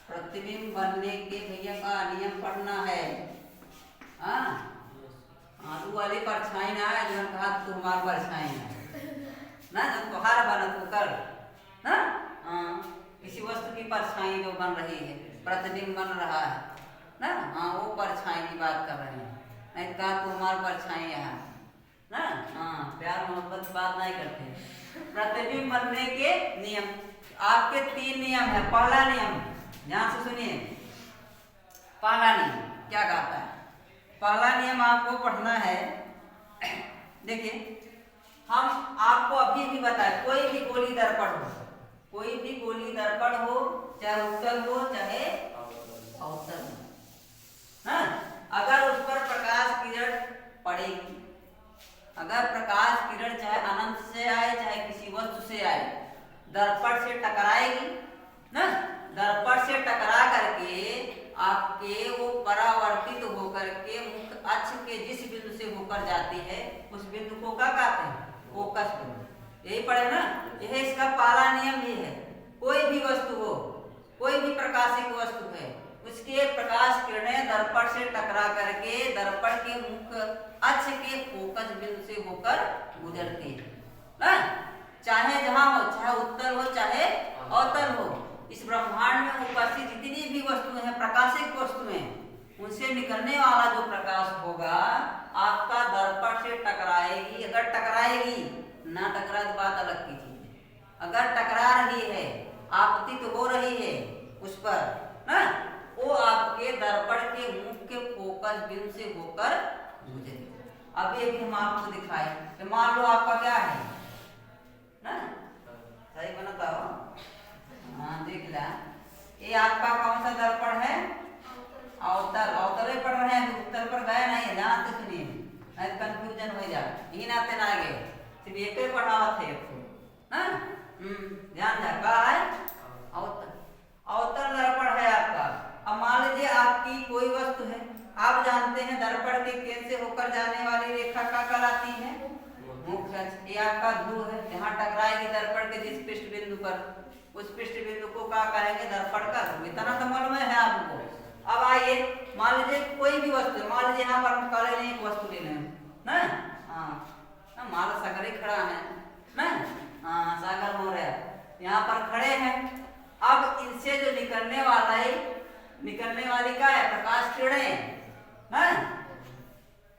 प्रतिबिंब बनने के भैया का नियम पढ़ना है। तू वाली परछाई ना है जो कहा तू हमार परछाई ना जो तुहार बना तू कर ना। किसी वस्तु की परछाई जो बन रही है, प्रतिबिंब बन रहा है ना। वो परछाई की बात कर रहे हैं। नहीं कहा तू हमार परछाई है ना। प्यार मोहब्बत की बात नहीं करते। प्रतिबिंब बनने के नियम आपके 3 नियम है। पहला नियम ध्यान से सुनिए। पहला नियम क्या कहता है? पहला नियम आपको पढ़ना है। देखिए हम आपको अभी भी बताए, कोई भी गोली दर्पण हो, चाहे उत्तल हो चाहे अवतल हो, अगर उस पर प्रकाश किरण पड़ेगी, अगर प्रकाश किरण चाहे अनंत से आए चाहे किसी वस्तु से आए, दर्पण से टकराएगी ना। दर्पण से टकरा करके आपके वो परावर्तित होकर के मुख्य अक्ष के जिस बिंदु से होकर जाती है उस बिंदु को क्या कहते हैं? फोकस बिंदु। यही पढ़े ना। यह इसका पहला नियम ये है। कोई भी वस्तु हो, कोई भी प्रकाशिक वस्तु है, उसके प्रकाश किरणें दर्पण से टकरा करके दर्पण के मुख्य अक्ष के फोकस बिंदु से होकर गुजरती है ना। चाहे जहां हो, चाहे उत्तल हो चाहे अवतल हो। इस ब्रह्मांड में उपस्थित जितनी भी वस्तुएं हैं, प्रकाशिक वस्तुएं, उनसे निकलने वाला जो प्रकाश होगा आपका दर्पण से टकराएगी। अगर टकराएगी, ना टकरा तो बात अलग की चीज है। अगर टकरा रही है, आपत्ति तो हो रही है उस पर ना, वो आपके दर्पण के मुख्य फोकस बिंदु से होकर गुजरे। अभी हम आपको दिखाए कि मान लो आपका क्या है ना, सही बनाता हो, हाँ देख ला, ये आपका कौन सा दर्पण है? अवतल। अवतल पढ़ रहे हैं, उत्तर पर गए नहीं है, ध्यान से सुनिए, नहीं कंफ्यूजन हो जाए। यही नाते ना गए, सिर्फ एक ही पढ़ावा थे ना। ध्यान जा, कहा है अवतल। अवतल दर्पण है आपका। अब मान लीजिए आपकी कोई वस्तु है, आप जानते हैं दर्पण के केंद्र से होकर जाने वाली रेखा क्या कहलाती है? मुख्य अक्ष। ये आपका ध्रुव है, यहाँ टकराएगी दर्पण के जिस पृष्ठ बिंदु पर, उस पृष्ठ बिंदु को क्या कहेंगे? दर्पण का ध्रुव। इतना तो मालूम है आपको। अब आइए, मान लीजिए कोई भी वस्तु, मान लीजिए यहाँ पर हम काले ने एक वस्तु ले लें ना, हाँ माल सागर खड़ा है ना, हाँ सागर हो रहा है, यहाँ पर खड़े हैं। अब इनसे जो निकलने वाला है, निकलने वाली क्या है? प्रकाश किरणें ना,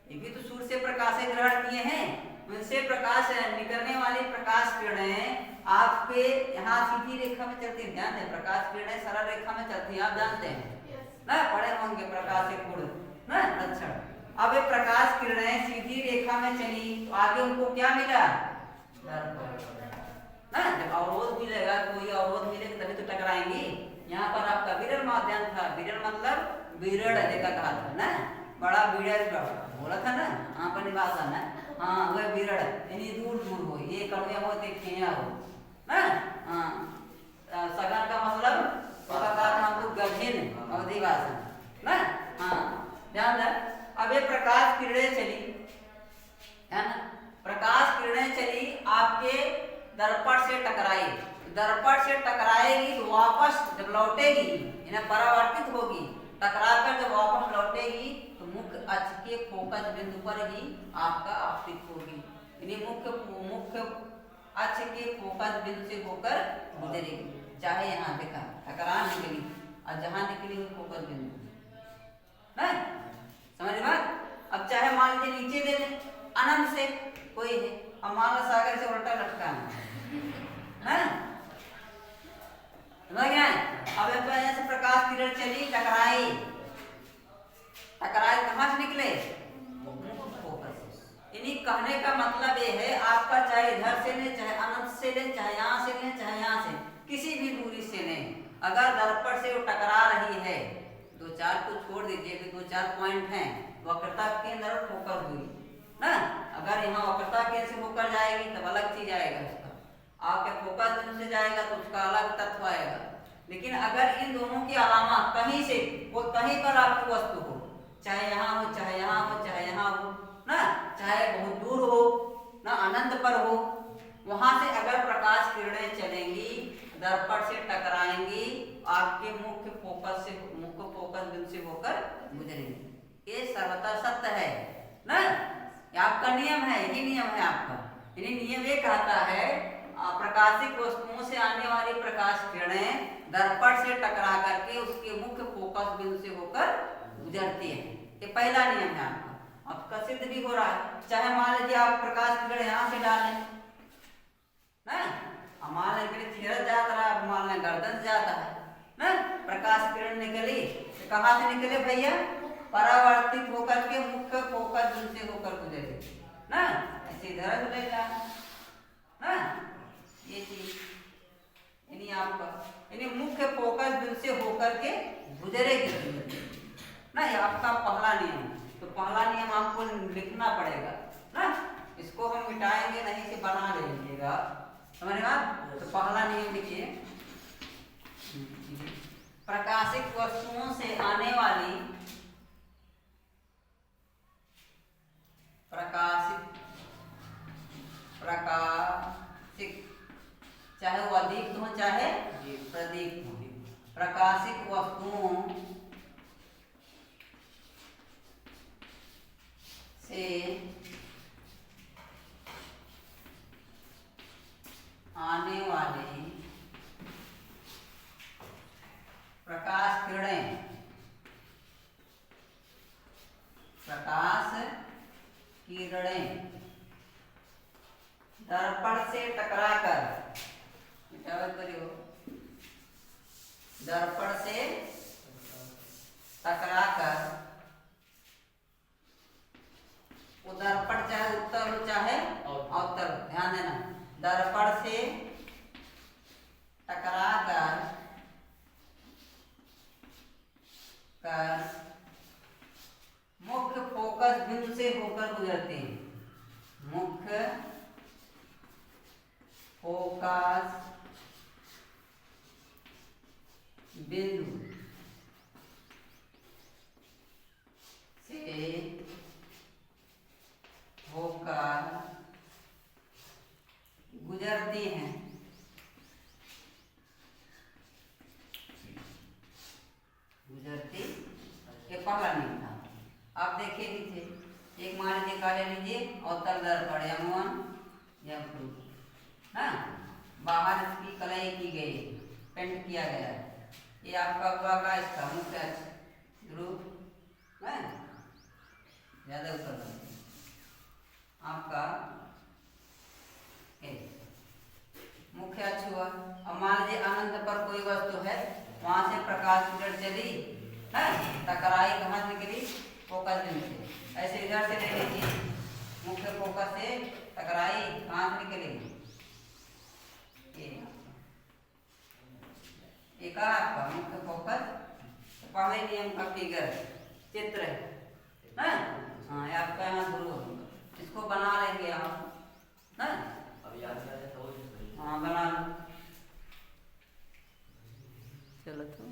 ये भी तो सूर्य से प्रकाश ग्रहण किए हैं, उनसे प्रकाश निकलने वाली प्रकाश किरणें आपके यहाँ सीधी रेखा में चलती है। ध्यान दें, प्रकाश किरणें सरल रेखा में चलती है, आप जानते हैं ना, पढ़े होंगे प्रकाश गुण ना लक्षण। अब ये प्रकाश किरणें सीधी रेखा में चली तो आगे उनको क्या मिला? ना। जब अवरोध मिलेगा, कोई अवरोध मिलेगा तभी तो टकराएंगी। यहाँ पर आपका विरल माध्यम था, विरल मतलब विरल रेखा कहा था ना, बड़ा विरल बोला था ना, हाँ पर निवासा ना, हाँ वह विरल यानी दूर दूर हो, ये कड़िया हो देखिया हो ना, हाँ सगन का मतलब गभीर अवधि भाषा ना, हाँ ध्यान दे। अब ये प्रकाश किरणें चली है ना, प्रकाश किरणें चली आपके दर्पण से टकराई, दर्पण से टकराएगी तो वापस जब लौटेगी, इन्हें परावर्तित होगी, टकराकर जब वापस लौटेगी तो मुख्य अक्ष के फोकस बिंदु पर ही आपका आपतित होगी, यानी मुख्य अक्ष के फोकस बिंदु से होकर गुजरेगी। चाहे यहाँ देखा टकरा निकली और जहां निकली वो फोकस बिंदु ना, समझ बात। अब चाहे मान लीजिए नीचे दे दें, अनंत से कोई है, अब मान लो सागर से उल्टा लटका है, समझ गया? अब ऐसे प्रकाश किरण चली, टकराई, टकराई कहाँ से निकले? फोकस। यानी कहने का मतलब ये है, आपका चाहे इधर से ले, चाहे अनंत से ले, चाहे यहाँ से ले, चाहे यहाँ से, किसी भी दूरी से ले, अगर दर्पण से वो टकरा रही है, दो चार को छोड़ दीजिए कि दो चार पॉइंट हैं, वक्रता केंद्र और फोकस दूरी ना, अगर यहाँ वक्रता केंद्र से होकर जाएगी तब अलग चीज आएगा उसका, आपके फोकस बिंदु से जाएगा तो उसका अलग तत्व आएगा। लेकिन अगर इन दोनों की अलावा कहीं से वो कहीं पर आपकी वस्तु हो, चाहे यहाँ हो, चाहे यहाँ हो, चाहे यहाँ हो ना, चाहे बहुत दूर हो ना, अनंत पर हो, वहां से अगर प्रकाश किरणें चलेंगी, दर्पण से टकराएंगी, आपके मुख्य फोकस बिंदु से होकर गुजरेंगी। ये सर्वथा सत्य है ना, ये आपका नियम है, यही नियम है आपका। यानी नियम ये कहता है प्रकाशिक वस्तुओं से आने वाली प्रकाश किरणें दर्पण से टकरा करके उसके मुख्य फोकस बिंदु से होकर गुजरती है। ये पहला नियम है आपका, आपका सिद्ध भी हो रहा है। चाहे मान लीजिए आप प्रकाश किरण यहाँ से डालें ना, मान लें चेहरा जाता रहा, मान लें गर्दन जाता है ना, प्रकाश किरण निकली तो कहाँ से निकले भैया? परावर्तित होकर के मुख्य फोकस बिंदु से होकर गुजरे ना, ऐसे इधर गुजरेगा ना, ये चीज यानी आपका यानी मुख्य फोकस बिंदु से होकर के गुजरेगी ना, ये आपका पहला नियम। तो पहला नियम आपको लिखना पड़ेगा ना, इसको हम मिटाएंगे नहीं से बना ले लीजिएगा, समझ में बात। तो पहला नियम लिखिए, प्रकाशिक वस्तुओं से आने वाली प्रकाशिक चाहे वो अधिक हो चाहे प्रदीप्त हो, प्रकाशिक वस्तुओं से आने वाले प्रकाश किरणें, प्रकाश किरणें दर्पण से टकराकर, दर्पण से टकराकर, वो दर्पण चाहे उत्तर हो चाहे अवतर, ध्यान देना, दर्पण से टकराकर मुख्य फोकस बिंदु से होकर गुजरते हैं, मुख्य फोकस बिंदु से होकर गुजरती हैं। गुजरती, ये पहला नहीं था। आप देखिए नीचे, एक मान लीजिए का ले लीजिए अवतल दर्पण M1 M2, हाँ, बाहर इसकी कलाई की गई, पेंट किया गया है। ये आपका हुआ का इसका मुख्य ध्रुव है, ज्यादा उत्तर आपका मुख्य अक्ष हुआ। अब मान लीजिए अनंत पर कोई वस्तु है, वहां से प्रकाश किरण चली है, टकराई, कहाँ निकली, फोकस बिंदु से। ऐसे इधर से ले लीजिए, मुख्य फोकस से टकराई, कहाँ से निकली, एक आपका मुख्य फोकस, पहले नियम का फिगर चित्र है, हाँ, आपका यहाँ ध्रुव, इसको बना लेंगे आप, हाँ बना लो, चलो तो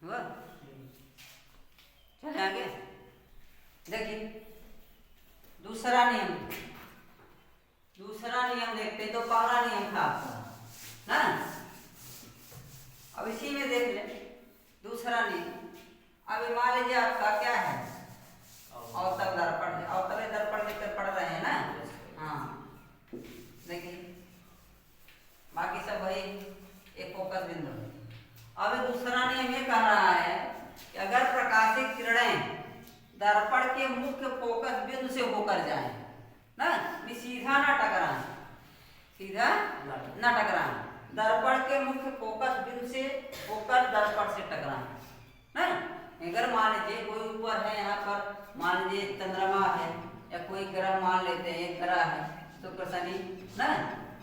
हुआ, चले आगे। देखिए दूसरा नियम, दूसरा नियम देखते तो पहला नियम था आपका ना, अब इसी में देख ले दूसरा नियम। अब मान लीजिए आपका क्या है, अवतल दर्पण, अवतल दर्पण लेकर पढ़ रहे हैं ना, हाँ, देखिए बाकी सब वही एक फोकस बिंदु। अब दूसरा नियम ये कह रहा है कि अगर प्रकाशित किरणें दर्पण के मुख्य फोकस बिंदु से होकर जाएं ना, सीधा ना टकराएं, सीधा ना टकराएं, दर्पण के मुख्य फोकस बिंदु से होकर दर्पण से टकराएं ना। अगर मान लीजिए कोई ऊपर है, यहाँ पर मान लीजिए चंद्रमा है या कोई ग्रह मान लेते हैं, एक ग्रह है शुक्र शनि ना,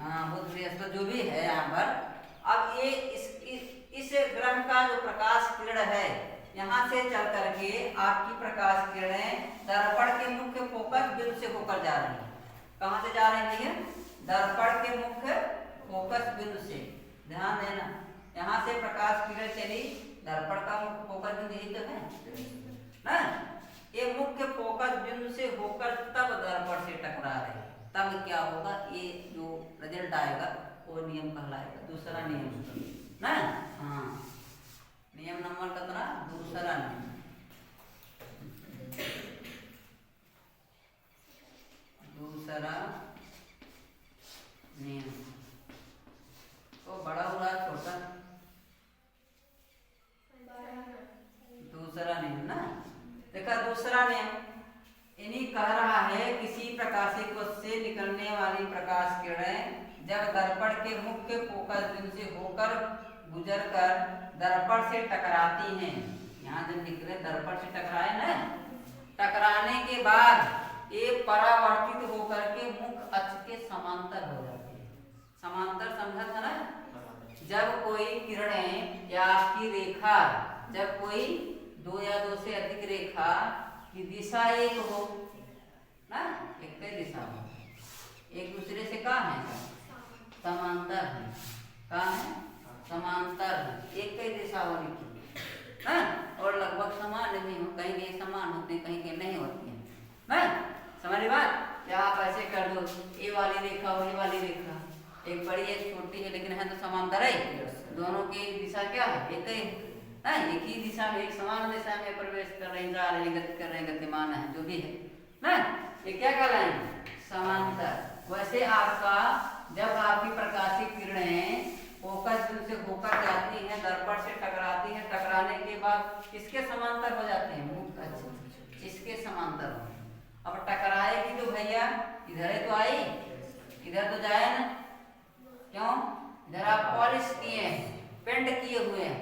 हाँ, बुध बृहस्पति जो भी है यहाँ पर। अब ये इस ग्रह का जो प्रकाश किरण है, यहाँ से चल करके आपकी प्रकाश किरणें दर्पण के मुख्य फोकस बिंदु से होकर जा रही है। कहाँ से जा रही है, दर्पण के मुख्य फोकस बिंदु से, ध्यान देना, यहाँ से प्रकाश किरण चली, दर्पण का मुख्य फोकस बिंदु यही तो है ना, ये मुख्य फोकस बिंदु से होकर तब दर्पण से टकरा रही, तब क्या होगा, ये जो रिजल्ट आएगा वो नियम कहलाएगा, दूसरा नियम ना, हाँ, नियम नंबर कितना, दूसरा नियम, दूसरा नियम। तो बड़ा हो रहा छोटा, दूसरा नियम ना, देखा दूसरा नियम इन्हीं कह रहा है, किसी प्रकाशिक वस्तु से निकलने वाली प्रकाश किरणें जब दर्पण के मुख्य फोकस बिंदु से होकर गुजरकर दर्पण से टकराती हैं, यहाँ जब निकले दर्पण से टकराए ना, टकराने के बाद ये परावर्तित होकर के मुख्य अक्ष के समांतर हो जाती है। समांतर समझा था ना, जब कोई किरणें या आपकी रेखा, जब कोई दो या दो से अधिक रेखा की दिशा एक हो ना, एक दिशा हो, एक दूसरे से कहाँ है, समांतर है। कहाँ है, समांतर है, एक ही दिशा वाली की है और लगभग समान भी हो, कहीं कहीं समान होते हैं, कहीं कहीं नहीं होती है। समझ बात, या आप ऐसे कर दो, ए वाली रेखा और ए वाली रेखा एक बड़ी है छोटी है, लेकिन है तो समांतर है, दोनों की दिशा क्या है, एक ही है, एक ही दिशा में, एक समान दिशा में प्रवेश कर रहे हैं, जा रहे हैं, गति कर रहे हैं, गतिमान है, जो भी है ना, ये क्या कहलाएंगे, समांतर। वैसे आपका जब आपकी प्रकाशिक किरणें फोकस बिंदु से होकर जाती हैं, दर्पण से टकराती हैं, टकराने के बाद किसके समांतर हो जाते हैं, मुख्य अक्ष, इसके समांतर हो। अब टकराएगी तो भैया इधर तो आई, इधर तो जाए ना, क्यों, इधर आप पॉलिश किए हैं, पेंट किए हुए हैं,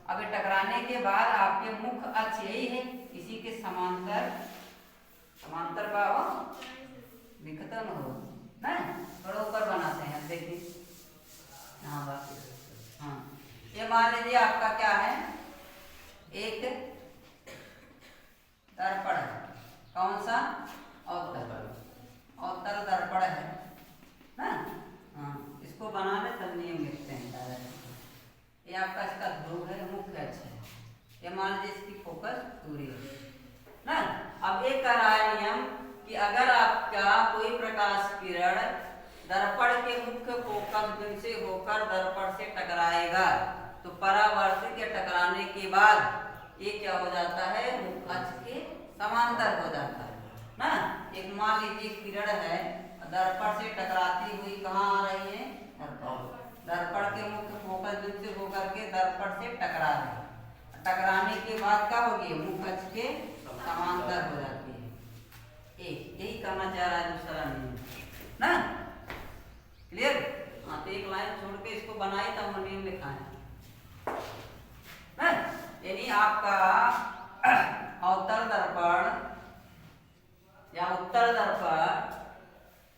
अब टकराने के बाद आपके मुख्य अक्ष यही है, इसी के समांतर, समांतर का हो दिखता न हो ना, बड़ोकर बनाते हैं, देखिए हाँ बात, हाँ ये मान लीजिए आपका क्या है, एक दर्पण है, कौन सा, अवतल दर्पण है ना, हाँ इसको बनाने तब नियम लिखते हैं। ये आपका इसका ध्रुव है, मुख्य अक्ष है, ये मान लीजिए इसकी फोकस दूरी है ना। अब एक कर रहा है नियम कि अगर आपका कोई प्रकाश किरण दर्पण के मुख्य फोकस बिंदु से होकर दर्पण से टकराएगा तो परावर्तित के टकराने के बाद ये क्या हो जाता है, मुख्य अक्ष के समांतर हो जाता है ना। एक मान लीजिए किरण है, दर्पण से टकराती हुई कहाँ आ रही है, दर्पण के मुख्य फोकस बिंदु से होकर के दर्पण से टकरा रही, टकराने के बाद क्या होगी, मुख्य अक्ष के समांतर हो जाती है। एक यही करना चाह रहा है दूसरा नियम ना, क्लियर। हाँ तो एक लाइन छोड़ के इसको बनाई तो हम नियम लिखा है, यानी आपका अवतल दर्पण या उत्तल दर्पण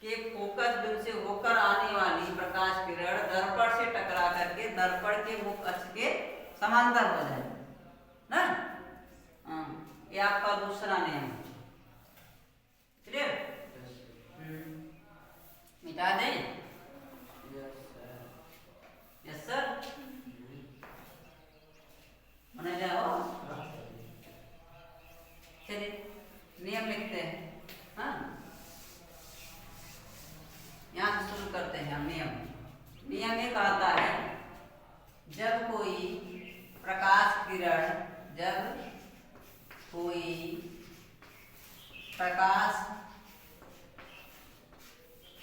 के फोकस बिंदु से होकर आने वाली प्रकाश किरण दर्पण से टकरा करके दर्पण के मुख्य अक्ष के समांतर हो जाए ना। ये आपका दूसरा नियम है, क्लियर। मिटा दें, यस सर, बना जाओ, चलिए नियम लिखते हैं। हाँ यहाँ से शुरू करते हैं हम नियम। नियम एक आता है, जब कोई प्रकाश किरण, जब कोई प्रकाश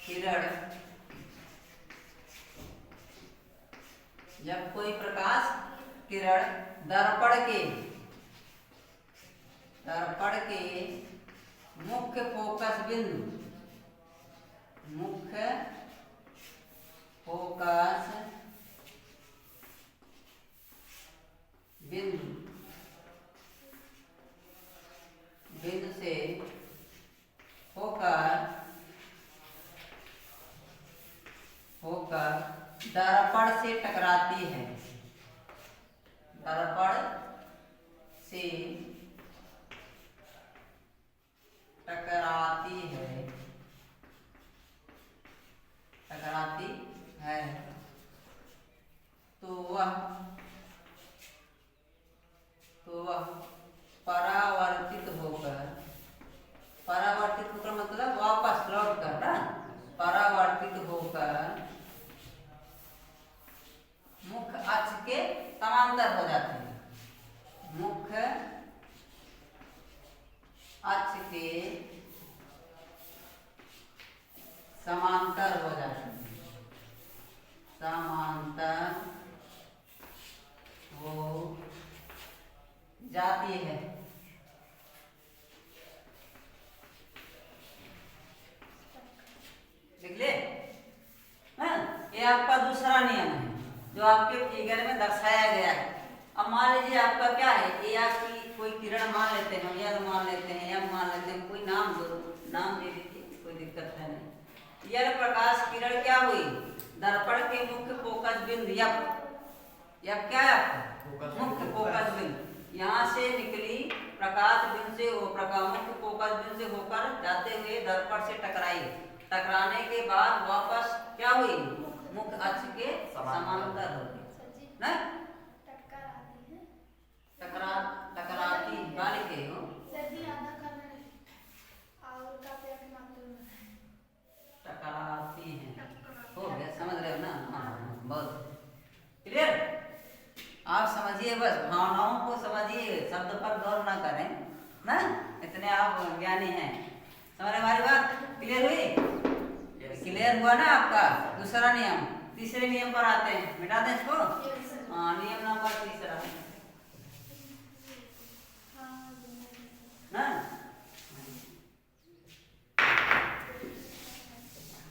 किरण, जब कोई प्रकाश किरण दर्पण के मुख्य फोकस बिंदु, मुख्य फोकस बिंदु से होकर दर्पण से टकराती है, दर्पण से टकराती है तो वह परावर्तित होकर मतलब वापस लौट कर ना, परावर्तित होकर मुख्य अक्ष के समांतर हो जाते हैं, मुख्य अक्ष के समांतर हो जाते हैं, समांतर हो जाती है। देख ले, ये आपका दूसरा नियम है जो आपके फिगर में दर्शाया गया है। अब मान लीजिए आपका क्या है, ये आपकी कोई किरण मान लेते हैं, हम यह मान लेते हैं, यह मान लेते हैं, कोई नाम दो, नाम दे दीजिए, कोई दिक्कत है नहीं। यह प्रकाश किरण क्या हुई, दर्पण के मुख्य फोकस बिंदु, यह क्या है आपका मुख्य फोकस बिंदु, यहाँ से निकली प्रकाश बिंदु से मुख्य फोकस बिंदु से होकर जाते हुए दर्पण से टकराई, टकराने के बाद वापस क्या हुई, मुख्य अक्ष के समांतर हो गई ना। टकराती गाली के हो टकराती हैं, हो गया, समझ रहे हो ना। हाँ, बहुत क्लियर। आप समझिए, बस भावनाओं को समझिए, शब्द पर गौर ना करें ना, इतने आप ज्ञानी हैं। समझ रहे हमारी बात, क्लियर हुई? क्लियर हुआ ना आपका दूसरा नियम। तीसरे नियम पर आते हैं, मिटा दें इसको। हाँ, नियम नंबर तीसरा ना,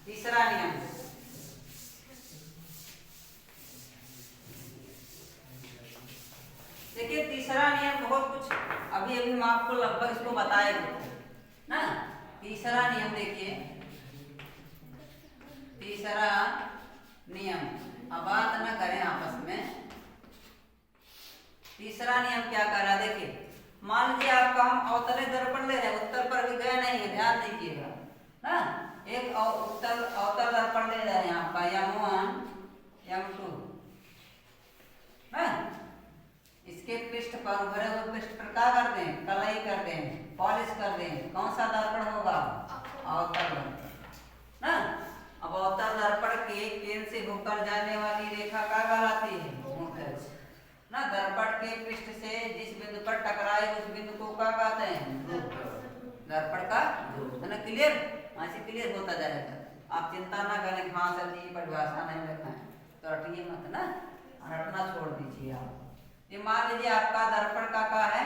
तीसरा नियम। देखिए तीसरा नियम बहुत कुछ अभी हम आपको लगभग इसको बताएंगे ना। तीसरा नियम देखिए, तीसरा नियम, अब बात ना करें आपस में। तीसरा नियम क्या कह रहा है, देखिए मान लीजिए आपका हम अवतले दर्पण ले रहे हैं, उत्तर पर भी गए नहीं है, ध्यान दीजिएगा ना। एक उत्तर अवतल दर्पण ले रहे हैं आपका M1 M2 ना। इसके पृष्ठ पर उभरे हुए पृष्ठ पर क्या करते हैं, कलई करते हैं, पॉलिश करते हैं। कौन सा दर्पण होगा, अवतल दर्पण ना। अब अवतल दर्पण के केंद्र से होकर जाने वाली रेखा क्या कहलाती है, मुख्य अक्ष ना। दर्पण के पृष्ठ से जिस बिंदु पर टकराए उस बिंदु को क्या कहते हैं, दर्पण का है ना। क्लियर, ऐसे क्लियर होता जाएगा। आप चिंता ना करें, हाँ सर जी परिभाषा नहीं रखना है तो रटिए मत ना, रटना छोड़ दीजिए आप। ये मान लीजिए आपका दर्पण का है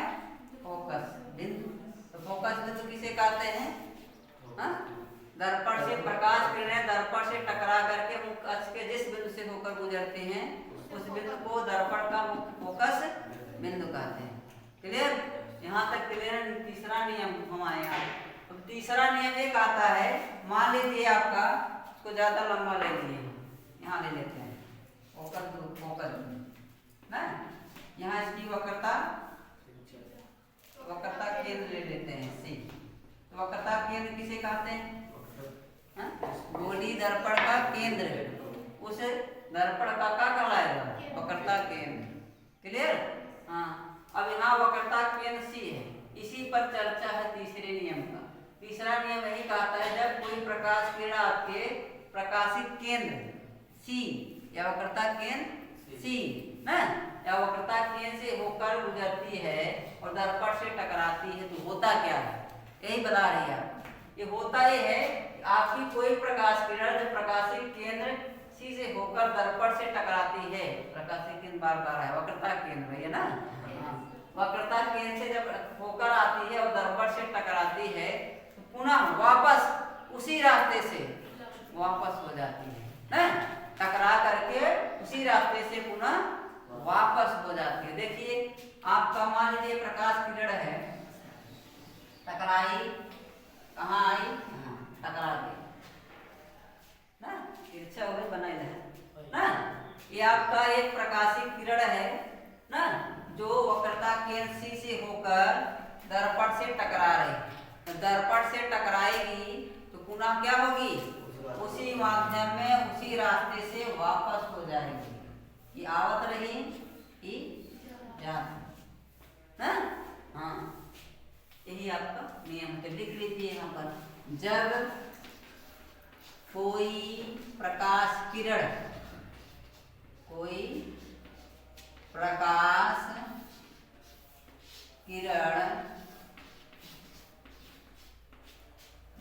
फोकस बिंदु, तो फोकस बिंदु किसे कहते हैं, हाँ? दर्पण से प्रकाश किरणें दर्पण से टकरा करके मुख्य अक्ष के जिस बिंदु से होकर गुजरते हैं उस बिंदु को दर्पण का मुख्य फोकस बिंदु कहते हैं। क्लियर, यहाँ तक क्लियर। तीसरा नियम हम आए आप। अब तीसरा नियम एक आता है, मान लीजिए आपका, इसको ज्यादा लंबा ले लिए, यहाँ ले लेते हैं फोकस ना। यहाँ इसकी वक्रता केंद्र ले लेते हैं C। तो वक्रता केंद्र किसे कहते हैं, गोली दर्पण का केंद्र, उस दर्पण का क्या कहलाएगा, वक्रता केंद्र। क्लियर, हाँ। अब यहाँ वक्रता केंद्र C है, इसी पर चर्चा है तीसरे नियम का। तीसरा नियम यही कहता है, जब कोई प्रकाश किरण आपके प्रकाशित केंद्र C या वक्रता केंद्र C ना, या वक्रता केंद्र से होकर गुजरती है और दर्पण से टकराती है, तो होता क्या है, यही बता रही है। ये होता ये है, आपकी कोई प्रकाश किरण जो प्रकाशित केंद्र C से होकर दर्पण से टकराती है, प्रकाशित केंद्र बार बार है, वक्रता केंद्र है ना। वक्रता केंद्र से जब होकर आती है और दर्पण से टकराती है, तो पुनः वापस उसी रास्ते से वापस हो जाती है ना, टकरा करके उसी रास्ते से पुनः वापस हो जाती है। देखिए आपका मान लीजिए प्रकाश किरण है, टकराई, कहाँ आई, टकरा गई ना, तिरछा हुए बनाए रहे ना। ये आपका एक प्रकाशित किरण है ना, जो वक्रता केंद्र C से होकर दर्पण से टकरा रही। दर्पण से टकराएगी तो पुनः क्या होगी, उसी माध्यम में उसी रास्ते से वापस हो जाएगी। ये आवत रही, ये जात ना। हाँ, यही आपका नियम है। लिख लीजिए यहाँ पर, जब कोई प्रकाश किरण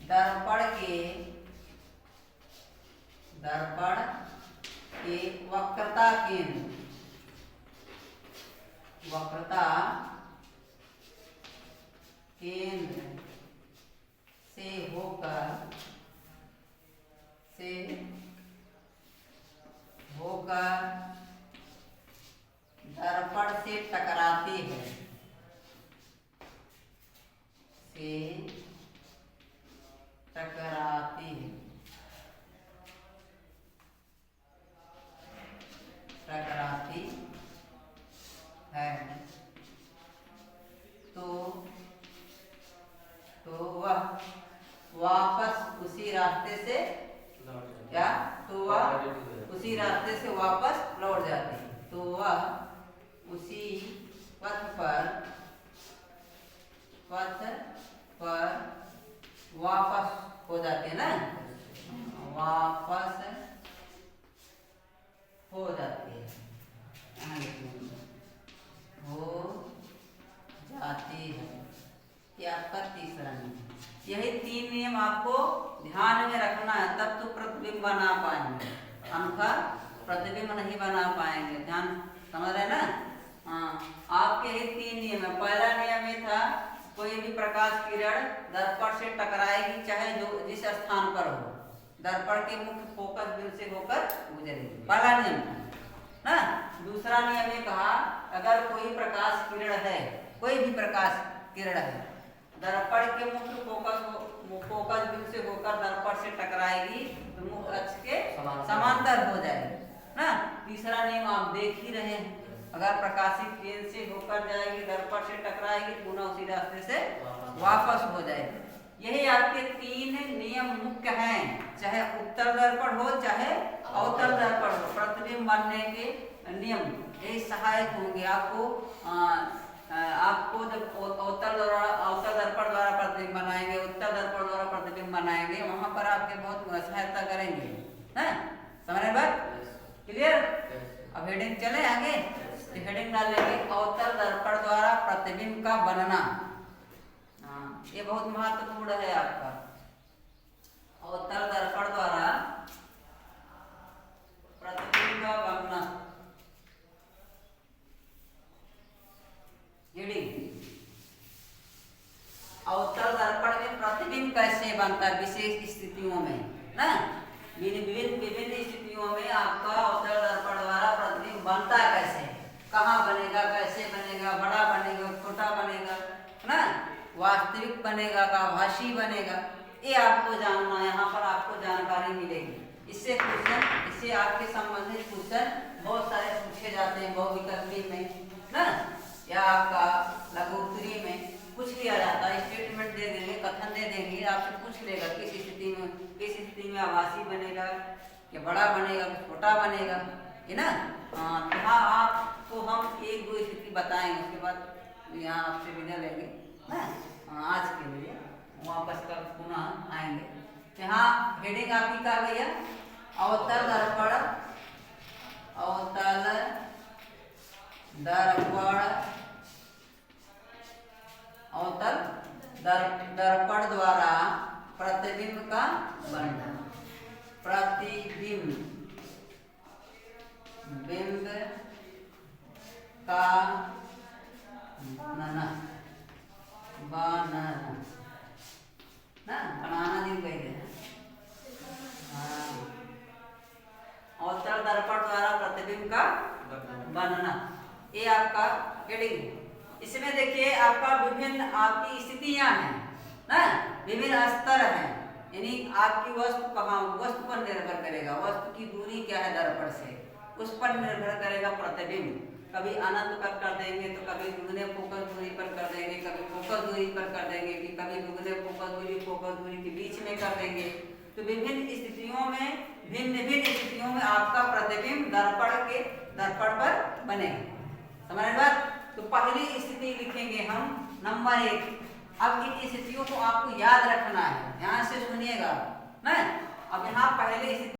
दर्पण के वक्रता केंद्र से होकर दर्पण से टकराती है, टकराती है तो वह वापस उसी रास्ते से उसी रास्ते से वापस लौट जाती है। तो वह उसी पथ पर वापस हो जाते हैं ना, वापस हो जाती है, हो जाती है। ये आपका तीसरा नियम। यही 3 नियम आपको ध्यान में रखना है, तब तो प्रतिबिंब बना पाएंगे, अन्यथा प्रतिबिंब नहीं बना पाएंगे। ध्यान समझ रहे ना? हाँ, आपके ये 3 नियम है। पहला नियम ये था, कोई भी प्रकाश किरण दर्पण से टकराएगी, चाहे जो जिस स्थान पर हो, दर्पण के मुख्य फोकस बिंदु से होकर गुजरेगी। पहला नियम ना। दूसरा नियम ये कहा, अगर कोई प्रकाश किरण है, कोई भी प्रकाश किरण है, दर्पण के मुख्य फोकस बिंदु से होकर दर्पण से टकराएगी तो मुख्य अक्ष के समांतर हो जाएगी ना। तीसरा नियम आप देख ही रहे हैं, अगर प्रकाशित केंद्र से होकर जाएगी, दर्पण से टकराएगी, पुनः उसी रास्ते से वापस हो जाएगी। यही आपके 3 नियम मुख्य हैं, चाहे उत्तर दर्पण हो चाहे अवतल दर्पण हो, प्रतिबिंब बनने के नियम यही सहायक होंगे आपको। आपको जब अवतल दर्पण द्वारा प्रतिबिंब बनाएंगे, उत्तर दर्पण द्वारा प्रतिबिंब बनाएंगे, वहां पर आपके बहुत सहायता करेंगे ना। समझ रहे बात? क्लियर? अब हेडिंग चले आगे। हेडिंग डाल लेंगे, अवतल दर्पण द्वारा प्रतिबिंब का बनना। हाँ, ये बहुत महत्वपूर्ण है आपका। अवतल दर्पण द्वारा प्रतिबिंब का बनना। हेडिंग, अवतल दर्पण में प्रतिबिंब कैसे बनता है विशेष स्थितियों में ना। विभिन्न स्थितियों में आपका अवतल दर्पण द्वारा प्रतिबिंब बनता कैसे, कहाँ बनेगा, कैसे बनेगा, बड़ा बनेगा, छोटा बनेगा ना, वास्तविक बनेगा का आभासी बनेगा, ये आपको जानना है। यहाँ पर आपको जानकारी मिलेगी। इससे आपके संबंधित क्वेश्चन बहुत सारे पूछे जाते हैं बहुविकल्पी में ना, या आपका लघु उत्तरी में पूछ लिया जाता है। स्टेटमेंट दे देंगे, कथन दे देंगे, आपसे पूछ लेगा किस स्थिति में आभासी बनेगा, या बड़ा बनेगा, छोटा बनेगा, है ना। यहाँ आपको हम 1-2 स्थिति बताएंगे, उसके बाद यहाँ आपसे विदा लेंगे ना। आज के लिए वापस कल पुनः आएंगे। यहाँ हेडिंग आपकी क्या भैया, अवतल दर्पण, अवतल दर्पण द्वारा प्रतिबिंब का बनना। प्रतिबिंब का बनना ना, बनाना नहीं कहते हैं। अवतल दर्पण द्वारा प्रतिबिंब का बनना, ये आपका हेडिंग। इसमें देखिए आपका विभिन्न आपकी स्थितियां हैं ना, विभिन्न स्तर हैं, यानी आपकी वस्तु कहाँ, वस्तु पर निर्भर करेगा, वस्तु की दूरी क्या है दर्पण से, उस पर निर्भर करेगा प्रतिबिंब। कभी अनंत पर कर देंगे तो कभी दुगने फोकस दूरी पर कर देंगे, कभी फोकस दूरी पर कर देंगे, कि कभी दुगने फोकस दूरी के बीच में कर देंगे। तो विभिन्न स्थितियों में भिन्न स्थितियों में आपका प्रतिबिंब दर्पण पर बनेगा। समझ रहे बात? तो पहली स्थिति लिखेंगे हम नंबर 1। अब इन स्थितियों को आपको याद रखना है, ध्यान से सुनिएगा ना। अब यहाँ पहले